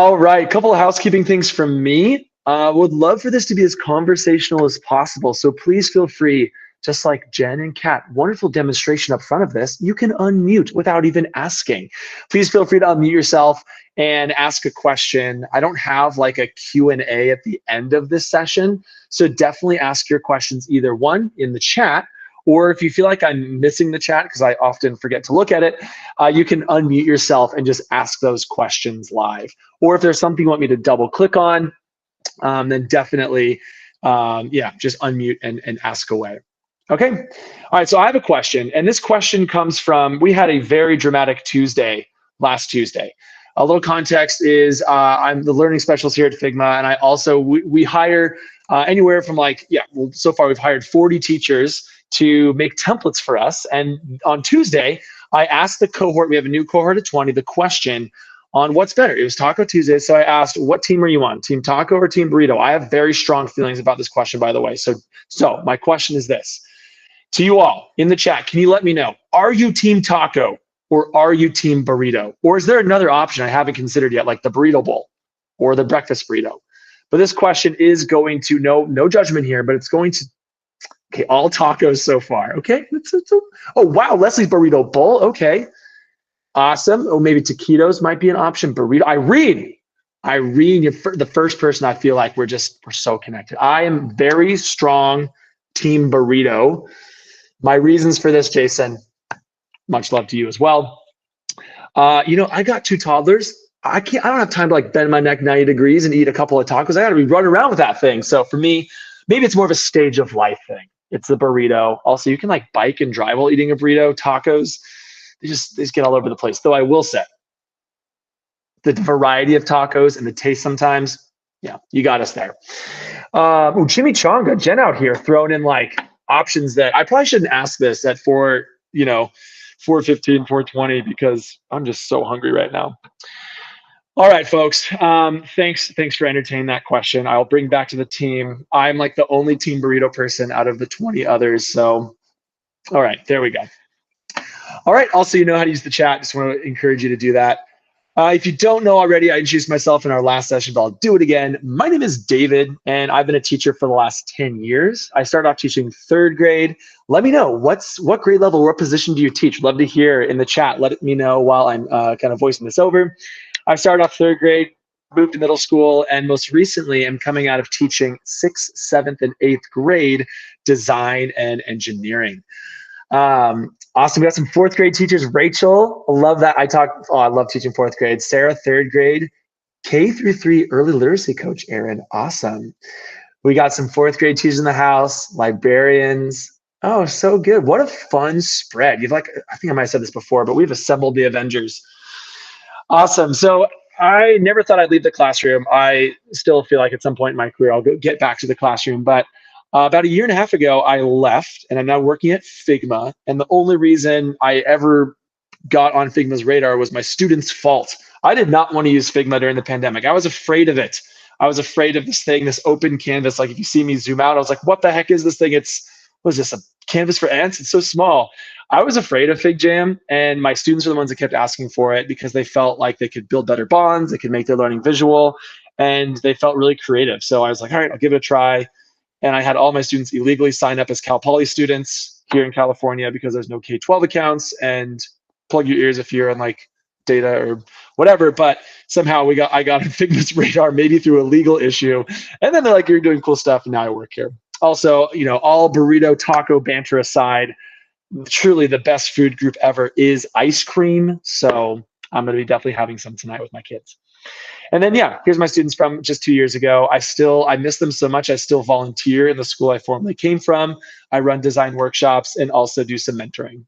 All right, couple of housekeeping things from me. Would love for this to be as conversational as possible. So please feel free, just like Jen and Kat, wonderful demonstration up front of this, you can unmute without even asking. Please feel free to unmute yourself and ask a question. I don't have like a Q&A at the end of this session, so definitely ask your questions either one in the chat, or if you feel like I'm missing the chat, because I often forget to look at it, you can unmute yourself and just ask those questions live. Or if there's something you want me to double click on, then definitely, yeah, just unmute and ask away. Okay. All right. So I have a question, and this question comes from, we had a very dramatic Tuesday last Tuesday. A little context is I'm the learning specialist here at Figma, and I also, we hire anywhere from like, yeah, well, so far we've hired 40 teachers to make templates for us. And on Tuesday, I asked the cohort, we have a new cohort of 20, the question on what's better. It was Taco Tuesday, so I asked, what team are you on? Team Taco or Team Burrito? I have very strong feelings about this question, by the way. So my question is this. To you all in the chat, can you let me know, are you Team Taco or are you Team Burrito? Or is there another option I haven't considered yet, like the Burrito Bowl or the Breakfast Burrito? But this question is going to, no judgment here, but it's going to, okay, all tacos so far. Okay. Oh, wow, Leslie's Burrito Bowl. Okay. Awesome. Oh, maybe taquitos might be an option. Burrito. Irene, you're the first person I feel like we're so connected. I am very strong Team Burrito. My reasons for this, Jason, much love to you as well. I got 2 toddlers. I don't have time to like bend my neck 90 degrees and eat a couple of tacos. I got to be running around with that thing. So for me, maybe it's more of a stage of life thing. It's the burrito. Also, you can like bike and drive while eating a burrito. Tacos, they just get all over the place. Though I will say, the variety of tacos and the taste sometimes, yeah, you got us there. Chimichanga, Jen out here throwing in like options that I probably shouldn't ask this at 4:15, 4:20, because I'm just so hungry right now. All right, folks. Thanks for entertaining that question. I'll bring back to the team. I'm like the only Team Burrito person out of the 20 others. So, all right, there we go. All right. Also, you know how to use the chat. Just want to encourage you to do that. If you don't know already, I introduced myself in our last session, but I'll do it again. My name is David, and I've been a teacher for the last 10 years. I started off teaching 3rd grade. Let me know, what grade level, what position do you teach? Love to hear in the chat. Let me know while I'm kind of voicing this over. I started off 3rd grade, moved to middle school, and most recently I'm coming out of teaching 6th, 7th, and 8th grade design and engineering. Awesome. We got some 4th grade teachers. Rachel, I love that. I love teaching 4th grade. Sarah, 3rd grade. K-3 early literacy coach, Aaron. Awesome. We got some 4th grade teachers in the house, librarians. Oh, so good. What a fun spread. I think I might have said this before, but we've assembled the Avengers. Awesome. So I never thought I'd leave the classroom. I still feel like at some point in my career, I'll get back to the classroom, but about 1.5 years ago, I left, and I'm now working at Figma. And the only reason I ever got on Figma's radar was my students' fault. I did not want to use Figma during the pandemic. I was afraid of it. I was afraid of this thing, this open canvas. Like if you see me zoom out, I was like, what the heck is this thing? What is this, a canvas for ants? It's so small. I was afraid of FigJam, and my students are the ones that kept asking for it because they felt like they could build better bonds, they could make their learning visual, and they felt really creative. So I was like, all right, I'll give it a try. And I had all my students illegally sign up as Cal Poly students here in California because there's no K-12 accounts, and plug your ears if you're on like data or whatever. But somehow I got on Figma's radar, maybe through a legal issue. And then they're like, you're doing cool stuff, and now I work here. Also, all burrito taco banter aside, truly the best food group ever is ice cream. So I'm going to be definitely having some tonight with my kids. And then, yeah, here's my students from just 2 years ago. I miss them so much. I still volunteer in the school I formerly came from. I run design workshops and also do some mentoring.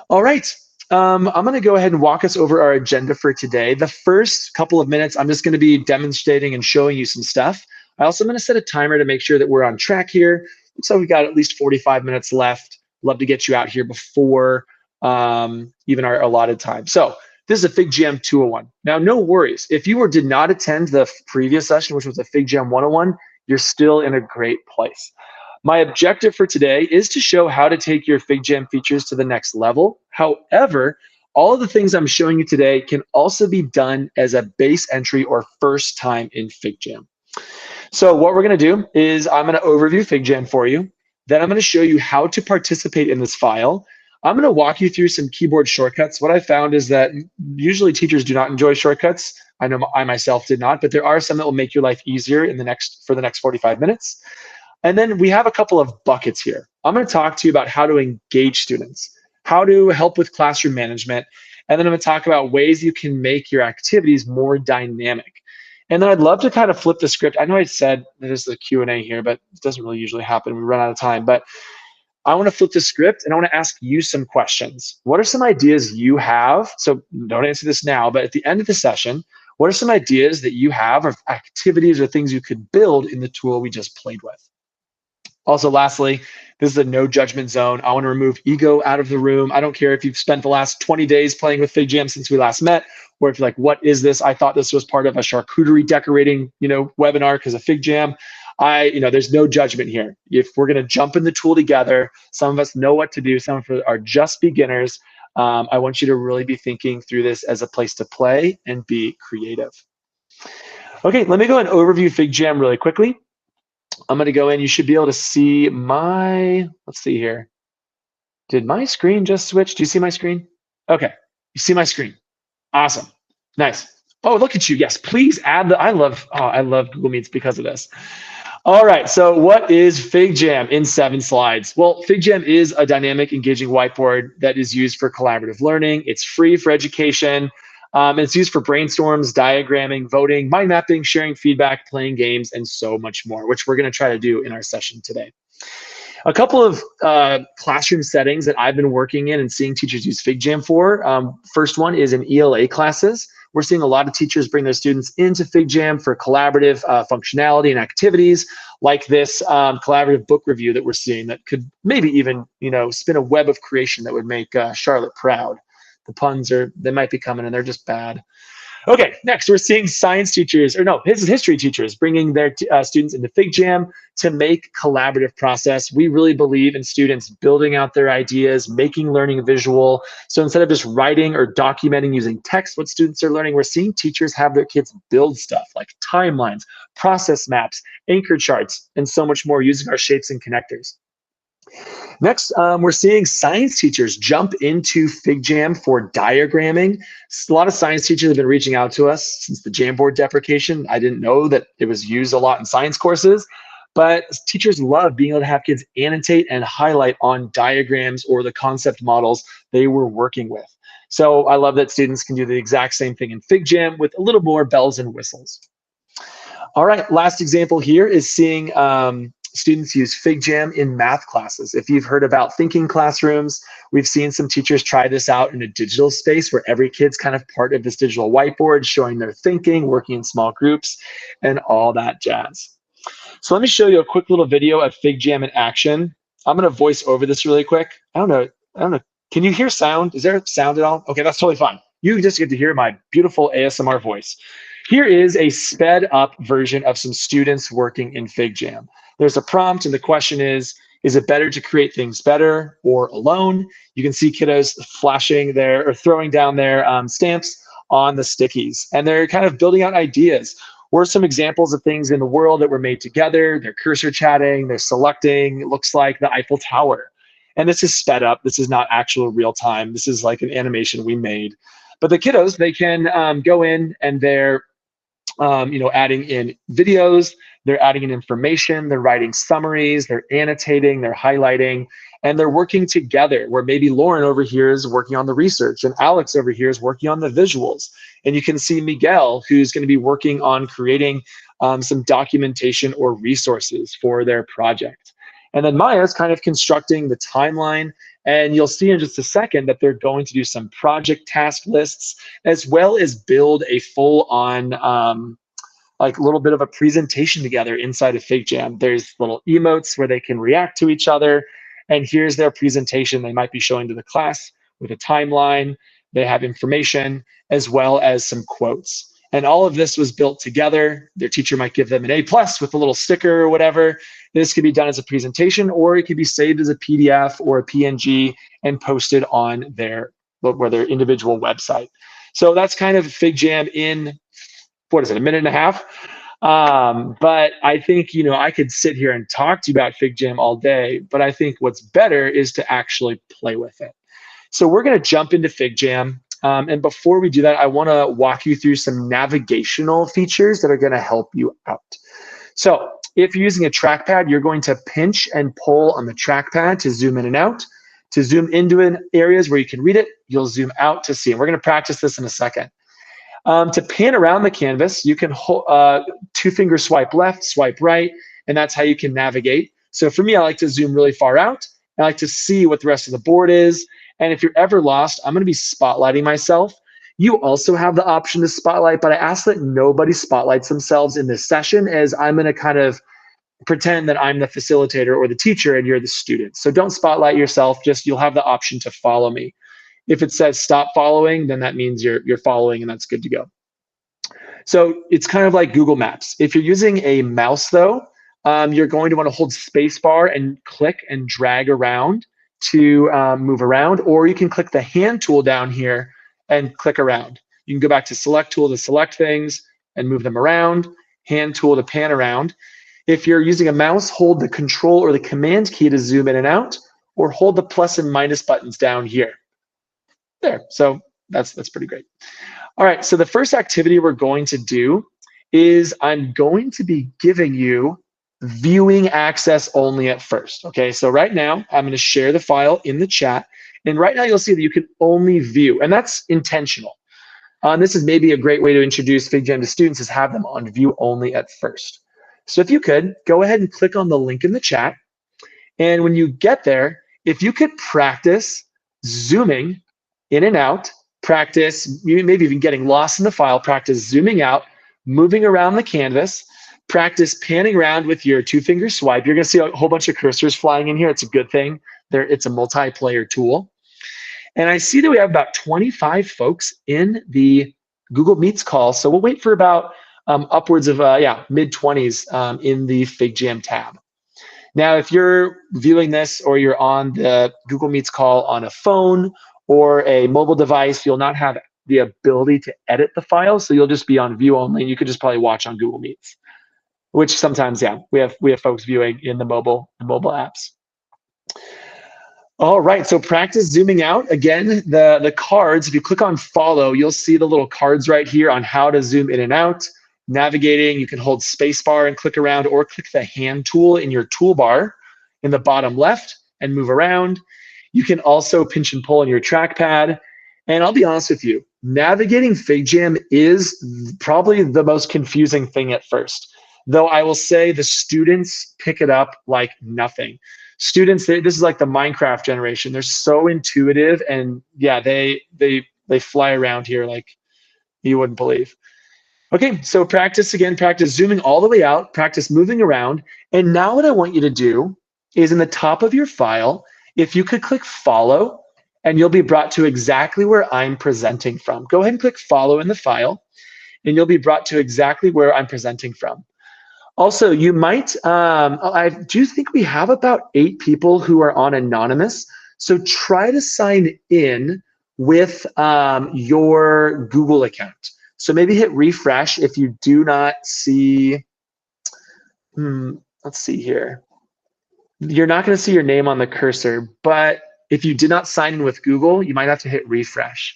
All right. I'm going to go ahead and walk us over our agenda for today. The first couple of minutes, I'm just going to be demonstrating and showing you some stuff. I also am going to set a timer to make sure that we're on track here. Looks like we've got at least 45 minutes left. Love to get you out here before even our allotted time. So this is a FigJam 201. Now, no worries. If you did not attend the previous session, which was a FigJam 101, you're still in a great place. My objective for today is to show how to take your FigJam features to the next level. However, all of the things I'm showing you today can also be done as a base entry or first time in FigJam. So what we're going to do is I'm going to overview FigJam for you. Then I'm going to show you how to participate in this file. I'm going to walk you through some keyboard shortcuts. What I found is that usually teachers do not enjoy shortcuts. I know I myself did not, but there are some that will make your life easier for the next 45 minutes. And then we have a couple of buckets here. I'm going to talk to you about how to engage students, how to help with classroom management, and then I'm going to talk about ways you can make your activities more dynamic. And then I'd love to kind of flip the script. I know I said there's the Q&A here, but it doesn't really usually happen. We run out of time. But I want to flip the script and I want to ask you some questions. What are some ideas you have? So don't answer this now, but at the end of the session, what are some ideas that you have of activities or things you could build in the tool we just played with? Also, lastly, this is a no judgment zone. I want to remove ego out of the room. I don't care if you've spent the last 20 days playing with FigJam since we last met, or if you're like, what is this? I thought this was part of a charcuterie decorating, webinar because of FigJam. There's no judgment here. If we're going to jump in the tool together, some of us know what to do. Some of us are just beginners. I want you to really be thinking through this as a place to play and be creative. Okay, let me go and overview FigJam really quickly. I'm going to go in. You should be able to see let's see here. Did my screen just switch? Do you see my screen? Okay, you see my screen. Awesome, nice. Oh, look at you. Yes, please add I love Google Meets because of this. All right, so what is FigJam in 7 slides? Well, FigJam is a dynamic, engaging whiteboard that is used for collaborative learning. It's free for education. It's used for brainstorms, diagramming, voting, mind mapping, sharing feedback, playing games, and so much more, which we're going to try to do in our session today. A couple of classroom settings that I've been working in and seeing teachers use FigJam for. First one is in ELA classes. We're seeing a lot of teachers bring their students into FigJam for collaborative functionality and activities like this collaborative book review that we're seeing that could maybe even spin a web of creation that would make Charlotte proud. The puns they might be coming and they're just bad. Okay, next we're seeing history teachers bringing their students into FigJam to make collaborative process. We really believe in students building out their ideas, making learning visual. So instead of just writing or documenting using text what students are learning, we're seeing teachers have their kids build stuff like timelines, process maps, anchor charts, and so much more using our shapes and connectors. Next, we're seeing science teachers jump into FigJam for diagramming. A lot of science teachers have been reaching out to us since the Jamboard deprecation. I didn't know that it was used a lot in science courses, but teachers love being able to have kids annotate and highlight on diagrams or the concept models they were working with. So I love that students can do the exact same thing in FigJam with a little more bells and whistles. All right, last example here is seeing students use FigJam in math classes. If you've heard about thinking classrooms, we've seen some teachers try this out in a digital space where every kid's kind of part of this digital whiteboard, showing their thinking, working in small groups, and all that jazz. So let me show you a quick little video of FigJam in action. I'm going to voice over this really quick. I don't know. Can you hear sound? Is there sound at all? Okay, that's totally fine. You just get to hear my beautiful ASMR voice. Here is a sped up version of some students working in FigJam. There's a prompt and the question is it better to create things better or alone? You can see kiddos flashing or throwing down their stamps on the stickies, and they're kind of building out ideas. Or some examples of things in the world that were made together. They're cursor chatting, they're selecting, it looks like the Eiffel Tower. And this is sped up, this is not actual real time, this is like an animation we made. But the kiddos, they can go in and they're adding in videos, they're adding in information, they're writing summaries, they're annotating, they're highlighting, and they're working together where maybe Lauren over here is working on the research and Alex over here is working on the visuals. And you can see Miguel, who's going to be working on creating some documentation or resources for their project. And then Maya's kind of constructing the timeline. And you'll see in just a second that they're going to do some project task lists, as well as build a full-on like a little bit of a presentation together inside of FigJam. There's little emotes where they can react to each other. And here's their presentation they might be showing to the class with a timeline. They have information as well as some quotes. And all of this was built together. Their teacher might give them an A+ with a little sticker or whatever. This could be done as a presentation, or it could be saved as a PDF or a PNG and posted on their their individual website. So that's kind of FigJam in, what is it, a minute and a half? But I think, I could sit here and talk to you about FigJam all day, but I think what's better is to actually play with it. So we're going to jump into FigJam. And before we do that, I want to walk you through some navigational features that are going to help you out. So if you're using a trackpad, you're going to pinch and pull on the trackpad to zoom in and out. To zoom into areas where you can read it, you'll zoom out to see. And we're going to practice this in a second. To pan around the canvas, you can hold, two-finger swipe left, swipe right, and that's how you can navigate. So for me, I like to zoom really far out. I like to see what the rest of the board is. And if you're ever lost, I'm going to be spotlighting myself. You also have the option to spotlight, but I ask that nobody spotlights themselves in this session, as I'm going to kind of pretend that I'm the facilitator or the teacher and you're the student. So don't spotlight yourself, just you'll have the option to follow me. If it says stop following, then that means you're following and that's good to go. So it's kind of like Google Maps. If you're using a mouse though, you're going to want to hold spacebar and click and drag around to move around, or you can click the hand tool down here and click around. You can go back to select tool to select things and move them around, hand tool to pan around. If you're using a mouse, hold the control or the command key to zoom in and out, or hold the plus and minus buttons down here. There, so that's pretty great. All right, so the first activity we're going to do is I'm going to be giving you viewing access only at first. Okay, so right now I'm going to share the file in the chat, and right now you'll see that you can only view, and that's intentional. This is maybe a great way to introduce FigJam to students, is have them on view only at first. So if you could, go ahead and click on the link in the chat, and when you get there, if you could practice zooming in and out, practice maybe even getting lost in the file, practice zooming out, moving around the canvas, practice panning around with your two-finger swipe. You're going to see a whole bunch of cursors flying in here. It's a good thing. It's a multiplayer tool. And I see that we have about 25 folks in the Google Meets call. So we'll wait for about upwards of mid-20s in the FigJam tab. Now, if you're viewing this or you're on the Google Meets call on a phone or a mobile device, you'll not have the ability to edit the file. So you'll just be on view only, and you could just probably watch on Google Meets, which sometimes, we have folks viewing in the mobile apps. All right, so practice zooming out. Again, the cards, if you click on follow, you'll see the little cards right here on how to zoom in and out. Navigating, you can hold spacebar and click around, or click the hand tool in your toolbar in the bottom left and move around. You can also pinch and pull on your trackpad. And I'll be honest with you, navigating FigJam is probably the most confusing thing at first. Though I will say the students pick it up like nothing. Students, this is like the Minecraft generation. They're so intuitive, and yeah, they fly around here like you wouldn't believe. Okay, so practice again, practice zooming all the way out, practice moving around. And now what I want you to do is in the top of your file, if you could click follow, and you'll be brought to exactly where I'm presenting from. Go ahead and click follow in the file, and you'll be brought to exactly where I'm presenting from. Also, you might, I do think we have about 8 people who are on anonymous. So try to sign in with your Google account. So maybe hit refresh if you do not see, let's see here. You're not going to see your name on the cursor, but if you did not sign in with Google, you might have to hit refresh.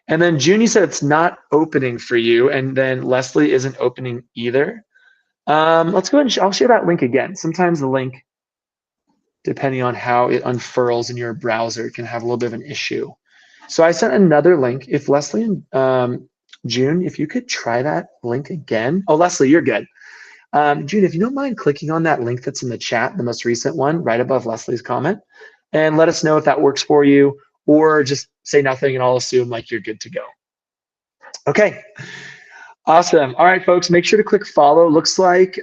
And then June, you said it's not opening for you, and then Leslie isn't opening either. Let's go ahead and I'll share that link again. Sometimes the link, depending on how it unfurls in your browser, can have a little bit of an issue. So I sent another link. If Leslie and June, if you could try that link again. Oh, Leslie, you're good. June, if you don't mind clicking on that link that's in the chat, the most recent one, right above Leslie's comment, and let us know if that works for you, or just say nothing and I'll assume like you're good to go. Okay. Awesome. All right, folks, make sure to click follow. Looks like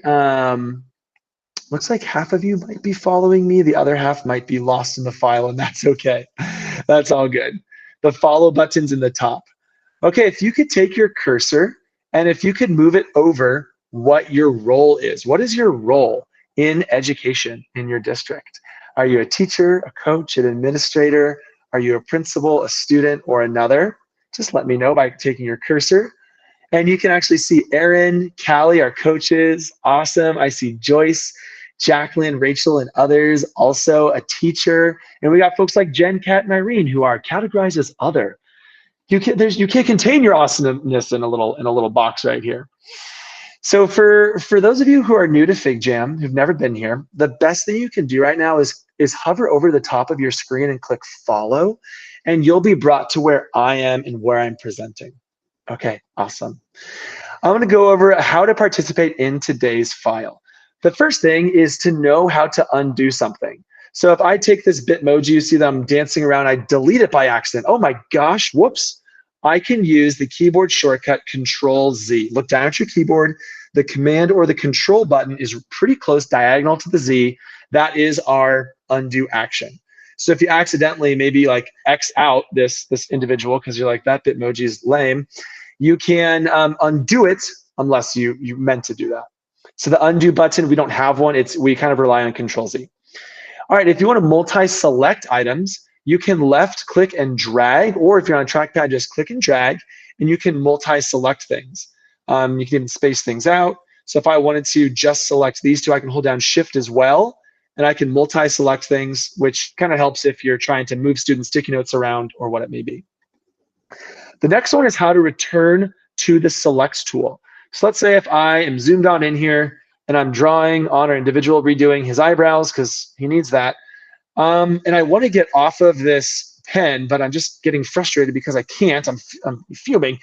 half of you might be following me. The other half might be lost in the file, and that's okay. That's all good. The follow button's in the top. Okay, if you could take your cursor and if you could move it over what your role is. What is your role in education in your district? Are you a teacher, a coach, an administrator? Are you a principal, a student, or another? Just let me know by taking your cursor. And you can actually see Aaron, Callie, our coaches. Awesome. I see Joyce, Jacqueline, Rachel, and others. Also a teacher. And we got folks like Jen, Kat, and Irene who are categorized as other. You can't contain your awesomeness in a little box right here. So for those of you who are new to FigJam, who've never been here, the best thing you can do right now is hover over the top of your screen and click follow, and you'll be brought to where I am and where I'm presenting. Okay, awesome. I'm going to go over how to participate in today's file. The first thing is to know how to undo something. So if I take this Bitmoji, you see that I'm dancing around, I delete it by accident. Oh my gosh, whoops. I can use the keyboard shortcut Control-Z. Look down at your keyboard. The Command or the Control button is pretty close diagonal to the Z. That is our undo action. So if you accidentally maybe like X out this individual because you're like, that Bitmoji is lame, you can undo it unless you meant to do that. So the undo button, we don't have one. We kind of rely on Control-Z. All right, if you want to multi-select items, you can left click and drag, or if you're on a trackpad, just click and drag, and you can multi-select things. You can even space things out. So if I wanted to just select these two, I can hold down Shift as well, and I can multi-select things, which kind of helps if you're trying to move student sticky notes around or what it may be. The next one is how to return to the Selects tool. So let's say if I am zoomed on in here and I'm drawing on our individual, redoing his eyebrows because he needs that, and I want to get off of this pen, but I'm just getting frustrated because I can't, I'm fuming.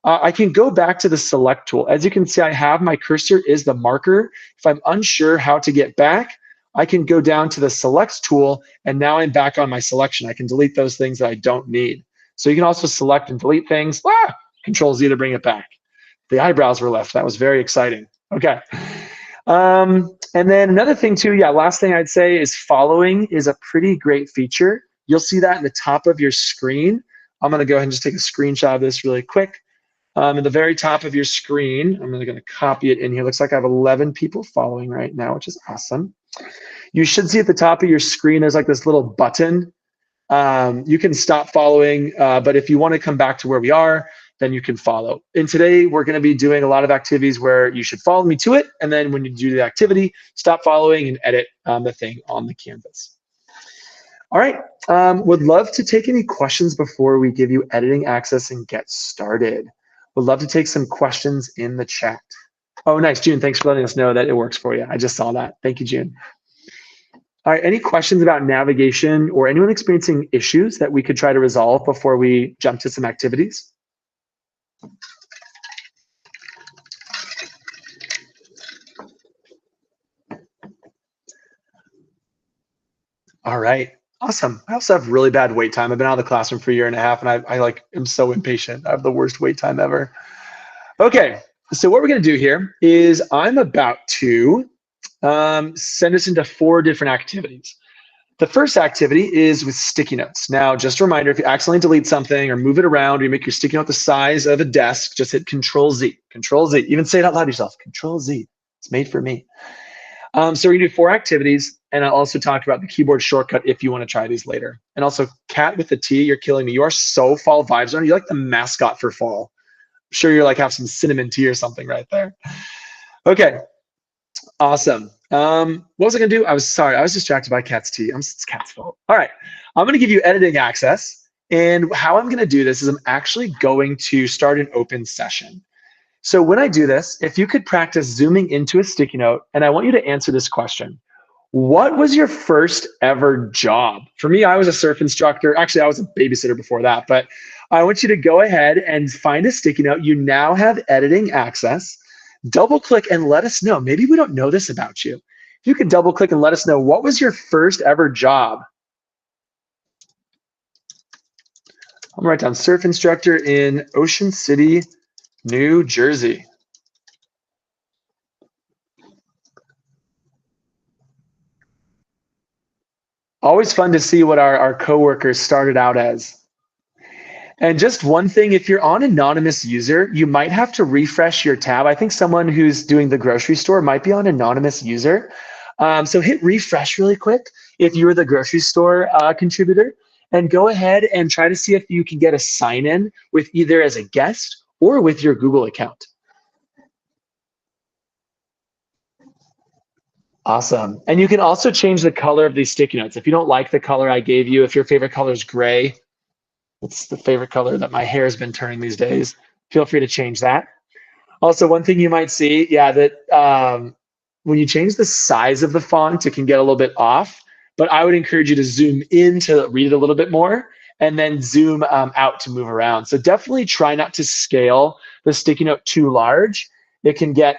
I can go back to the Select tool. As you can see, I have my cursor is the marker. If I'm unsure how to get back, I can go down to the Selects tool, and now I'm back on my selection. I can delete those things that I don't need. So you can also select and delete things. Control-Z to bring it back. The eyebrows were left. That was very exciting. Okay. And then another thing too, last thing I'd say is following is a pretty great feature. You'll see that in the top of your screen. I'm going to go ahead and just take a screenshot of this really quick. At the very top of your screen, I'm going to copy it in here. Looks like I have 11 people following right now, which is awesome. You should see at the top of your screen, there's like this little button. You can stop following, but if you want to come back to where we are, then you can follow. And today we're going to be doing a lot of activities where you should follow me to it, and then when you do the activity, stop following and edit the thing on the canvas. All right, would love to take any questions before we give you editing access and get started. Would love to take some questions in the chat. Oh, nice, June, thanks for letting us know that it works for you. I just saw that. Thank you, June. All right, any questions about navigation or anyone experiencing issues that we could try to resolve before we jump to some activities? All right, awesome. I also have really bad wait time. I've been out of the classroom for a year and a half, and I like am so impatient. I have the worst wait time ever. Okay, so what we're gonna do here is I'm about to send us into 4 different activities. The first activity is with sticky notes. Now, just a reminder, if you accidentally delete something or move it around or you make your sticky note the size of a desk, just hit Control-Z, Control-Z. Even say it out loud to yourself, Control-Z. It's made for me. So we're gonna do 4 activities, and I'll also talk about the keyboard shortcut if you wanna try these later. And also, Cat with the T, you're killing me. You are so fall vibes on. You're like the mascot for fall. I'm sure you're like have some cinnamon tea or something right there. Okay, awesome. What was I gonna do? I was distracted by Cat's tea. It's Cat's fault. All right, I'm gonna give you editing access, and how I'm gonna do this is I'm actually going to start an open session. So when I do this, if you could practice zooming into a sticky note, and I want you to answer this question. What was your first ever job? For me, I was a surf instructor. Actually, I was a babysitter before that, but I want you to go ahead and find a sticky note. You now have editing access. Double click and let us know. Maybe we don't know this about you. If you could double click and let us know, what was your first ever job? I'm gonna write down surf instructor in Ocean City, New Jersey. Always fun to see what our coworkers started out as. And just one thing, if you're on anonymous user, you might have to refresh your tab. I think someone who's doing the grocery store might be on anonymous user. So hit refresh really quick if you're the grocery store contributor, and go ahead and try to see if you can get a sign in with either as a guest or with your Google account. Awesome. And you can also change the color of these sticky notes. If you don't like the color I gave you, if your favorite color is gray, it's the favorite color that my hair has been turning these days, feel free to change that. Also, one thing you might see, yeah, that when you change the size of the font, it can get a little bit off, but I would encourage you to zoom in to read it a little bit more and then zoom out to move around. So definitely try not to scale the sticky note too large. It can get,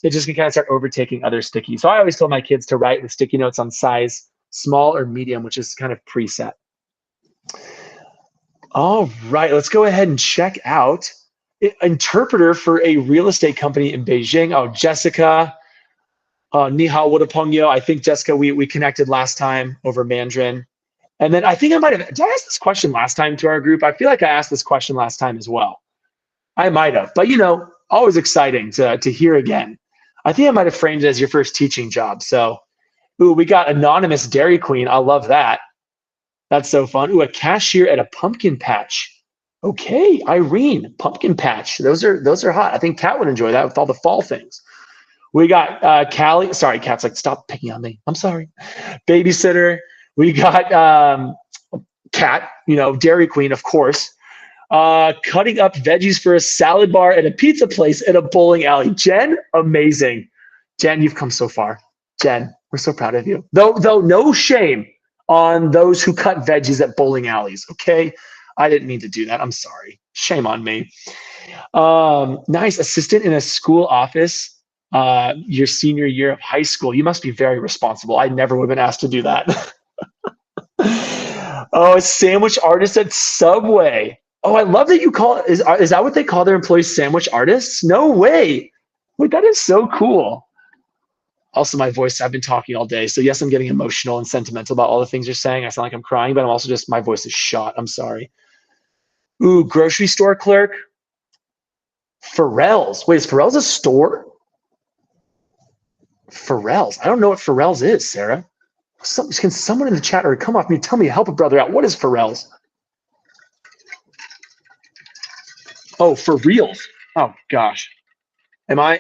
it just can kind of start overtaking other sticky. So I always tell my kids to write with sticky notes on size small or medium, which is kind of preset. All right, let's go ahead and check out interpreter for a real estate company in Beijing. Oh, Jessica, ni hao, wo de pengyo. I think, Jessica, we connected last time over Mandarin. And then I think I might have, did I ask this question last time to our group? I feel like I asked this question last time as well. I might have, but you know, always exciting to hear again. I think I might have framed it as your first teaching job. So, ooh, we got anonymous Dairy Queen. I love that. That's so fun. Ooh, a cashier at a pumpkin patch. Okay, Irene, pumpkin patch. Those are hot. I think Kat would enjoy that with all the fall things. We got Callie. Sorry, Kat's like, stop picking on me. I'm sorry. Babysitter. We got Kat, you know, Dairy Queen, of course. Cutting up veggies for a salad bar at a pizza place at a bowling alley. Jen, amazing. Jen, you've come so far. Jen, we're so proud of you. Though no shame on those who cut veggies at bowling alleys, okay? I didn't mean to do that. I'm sorry. Shame on me. Nice. Assistant in a school office your senior year of high school. You must be very responsible. I never would have been asked to do that. Oh, a sandwich artist at Subway. Oh, I love that you call it. Is that what they call their employees, sandwich artists? No way. Wait, that is so cool. Also, my voice, I've been talking all day. So yes, I'm getting emotional and sentimental about all the things you're saying. I sound like I'm crying, but I'm also just, my voice is shot. I'm sorry. Ooh, grocery store clerk. Pharrell's. Wait, is Pharrell's a store? Pharrell's. I don't know what Pharrell's is, Sarah. Can someone in the chat or come off me, tell me, help a brother out. What is Pharrell's? Oh, for real? Oh, gosh. Am I?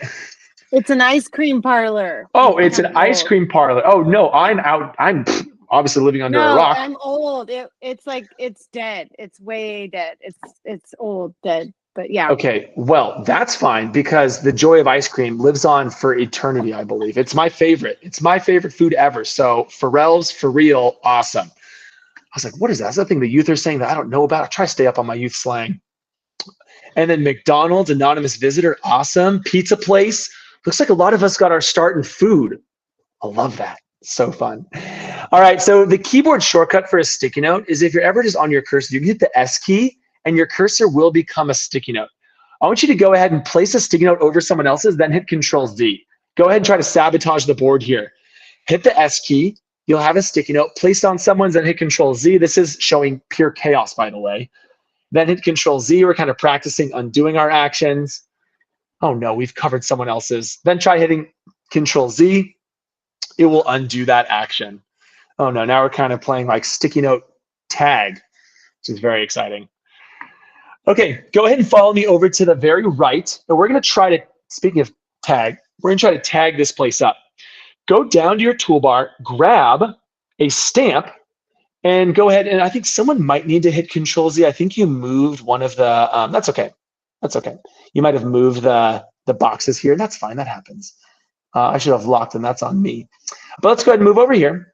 It's an ice cream parlor. Oh, it's an ice cream parlor. Oh, no, I'm out. I'm obviously living under a rock. I'm old. It's like, it's dead. It's way dead. It's old, dead. But yeah. Okay, well, that's fine because the joy of ice cream lives on for eternity, I believe. It's my favorite. It's my favorite food ever. So Pharrell's, for real, awesome. I was like, what is that? That's the thing the youth are saying that I don't know about. I try to stay up on my youth slang. And then McDonald's, anonymous visitor, awesome. Pizza place. Looks like a lot of us got our start in food. I love that. So fun. All right, so the keyboard shortcut for a sticky note is if you're ever just on your cursor, you can hit the S key and your cursor will become a sticky note. I want you to go ahead and place a sticky note over someone else's, then hit Control Z. Go ahead and try to sabotage the board here. Hit the S key, you'll have a sticky note placed on someone's, then hit Control Z. This is showing pure chaos, by the way. Then hit Control Z, we're kind of practicing undoing our actions. Oh no, we've covered someone else's. Then try hitting Control Z, it will undo that action. Oh no, now we're kind of playing like sticky note tag, which is very exciting. Okay, go ahead and follow me over to the very right. And we're gonna try to, speaking of tag, we're gonna try to tag this place up. Go down to your toolbar, grab a stamp, and go ahead, and I think someone might need to hit Control Z. I think you moved one of the, that's okay. That's okay. You might have moved the boxes here. That's fine, that happens. I should have locked them, that's on me. But let's go ahead and move over here.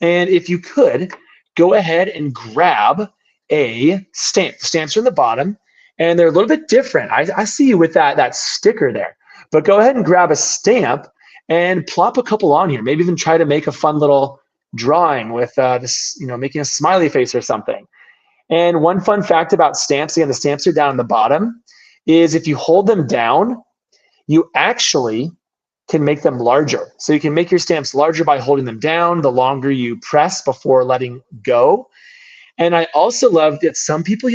And if you could, go ahead and grab a stamp. The stamps are in the bottom, and they're a little bit different. I see you with that sticker there. But go ahead and grab a stamp and plop a couple on here. Maybe even try to make a fun little drawing with this, you know, making a smiley face or something. And one fun fact about stamps, again, the stamps are down in the bottom, is if you hold them down, you actually can make them larger. So you can make your stamps larger by holding them down the longer you press before letting go. And I also love that some people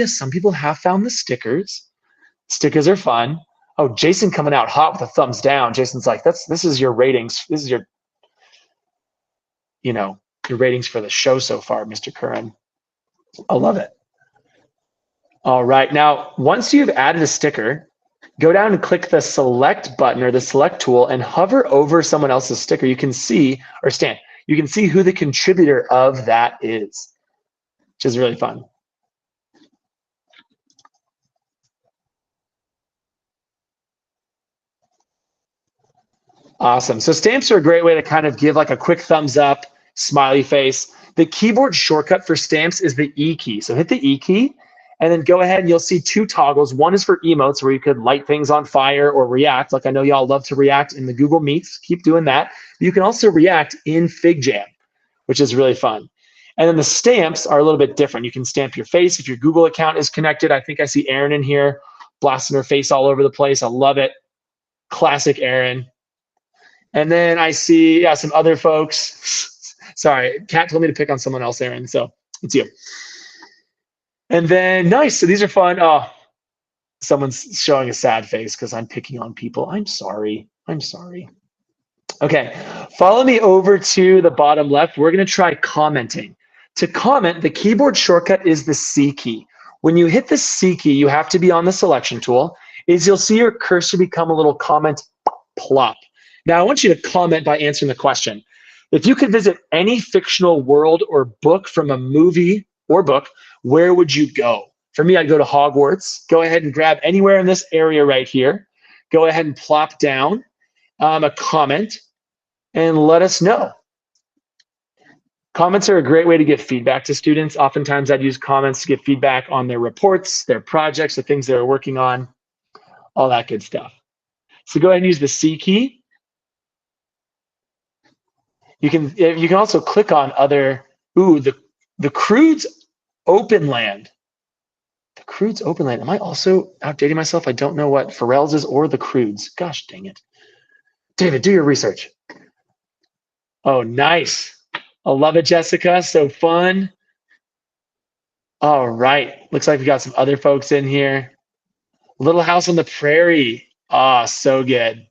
have found the stickers. Stickers are fun. Oh, Jason coming out hot with a thumbs down. Jason's like, this is your ratings. This is your, you know, your ratings for the show so far, Mr. Curran. I love it. All right, now once you've added a sticker, go down and click the select button or the select tool and hover over someone else's sticker. You can see, or Stan, you can see who the contributor of that is, which is really fun. Awesome. So stamps are a great way to kind of give like a quick thumbs up, smiley face. The keyboard shortcut for stamps is the E key. So hit the E key and then go ahead and you'll see two toggles. One is for emotes where you could light things on fire or react. Like I know y'all love to react in the Google Meets. Keep doing that. You can also react in FigJam, which is really fun. And then the stamps are a little bit different. You can stamp your face if your Google account is connected. I think I see Erin in here blasting her face all over the place. I love it. Classic Erin. And then I see, yeah, some other folks. Sorry, Kat told me to pick on someone else, Erin, so it's you. And then, nice, so these are fun. Oh, someone's showing a sad face because I'm picking on people. I'm sorry. Okay, follow me over to the bottom left. We're gonna try commenting. To comment, the keyboard shortcut is the C key. When you hit the C key, you have to be on the selection tool. You'll see your cursor become a little comment plop. Now, I want you to comment by answering the question. If you could visit any fictional world or book from a movie or book, where would you go? For me, I'd go to Hogwarts. Go ahead and grab anywhere in this area right here. Go ahead and plop down a comment and let us know. Comments are a great way to give feedback to students. Oftentimes, I'd use comments to give feedback on their reports, their projects, the things they're working on, all that good stuff. So go ahead and use the C key. You can also click on other, the Crude's Open Land. The Crude's Open Land. Am I also outdating myself? I don't know what Pharrell's is or the Crude's. Gosh dang it. David, do your research. Oh, nice. I love it, Jessica. So fun. All right. Looks like we got some other folks in here. Little House on the Prairie. Ah, so good.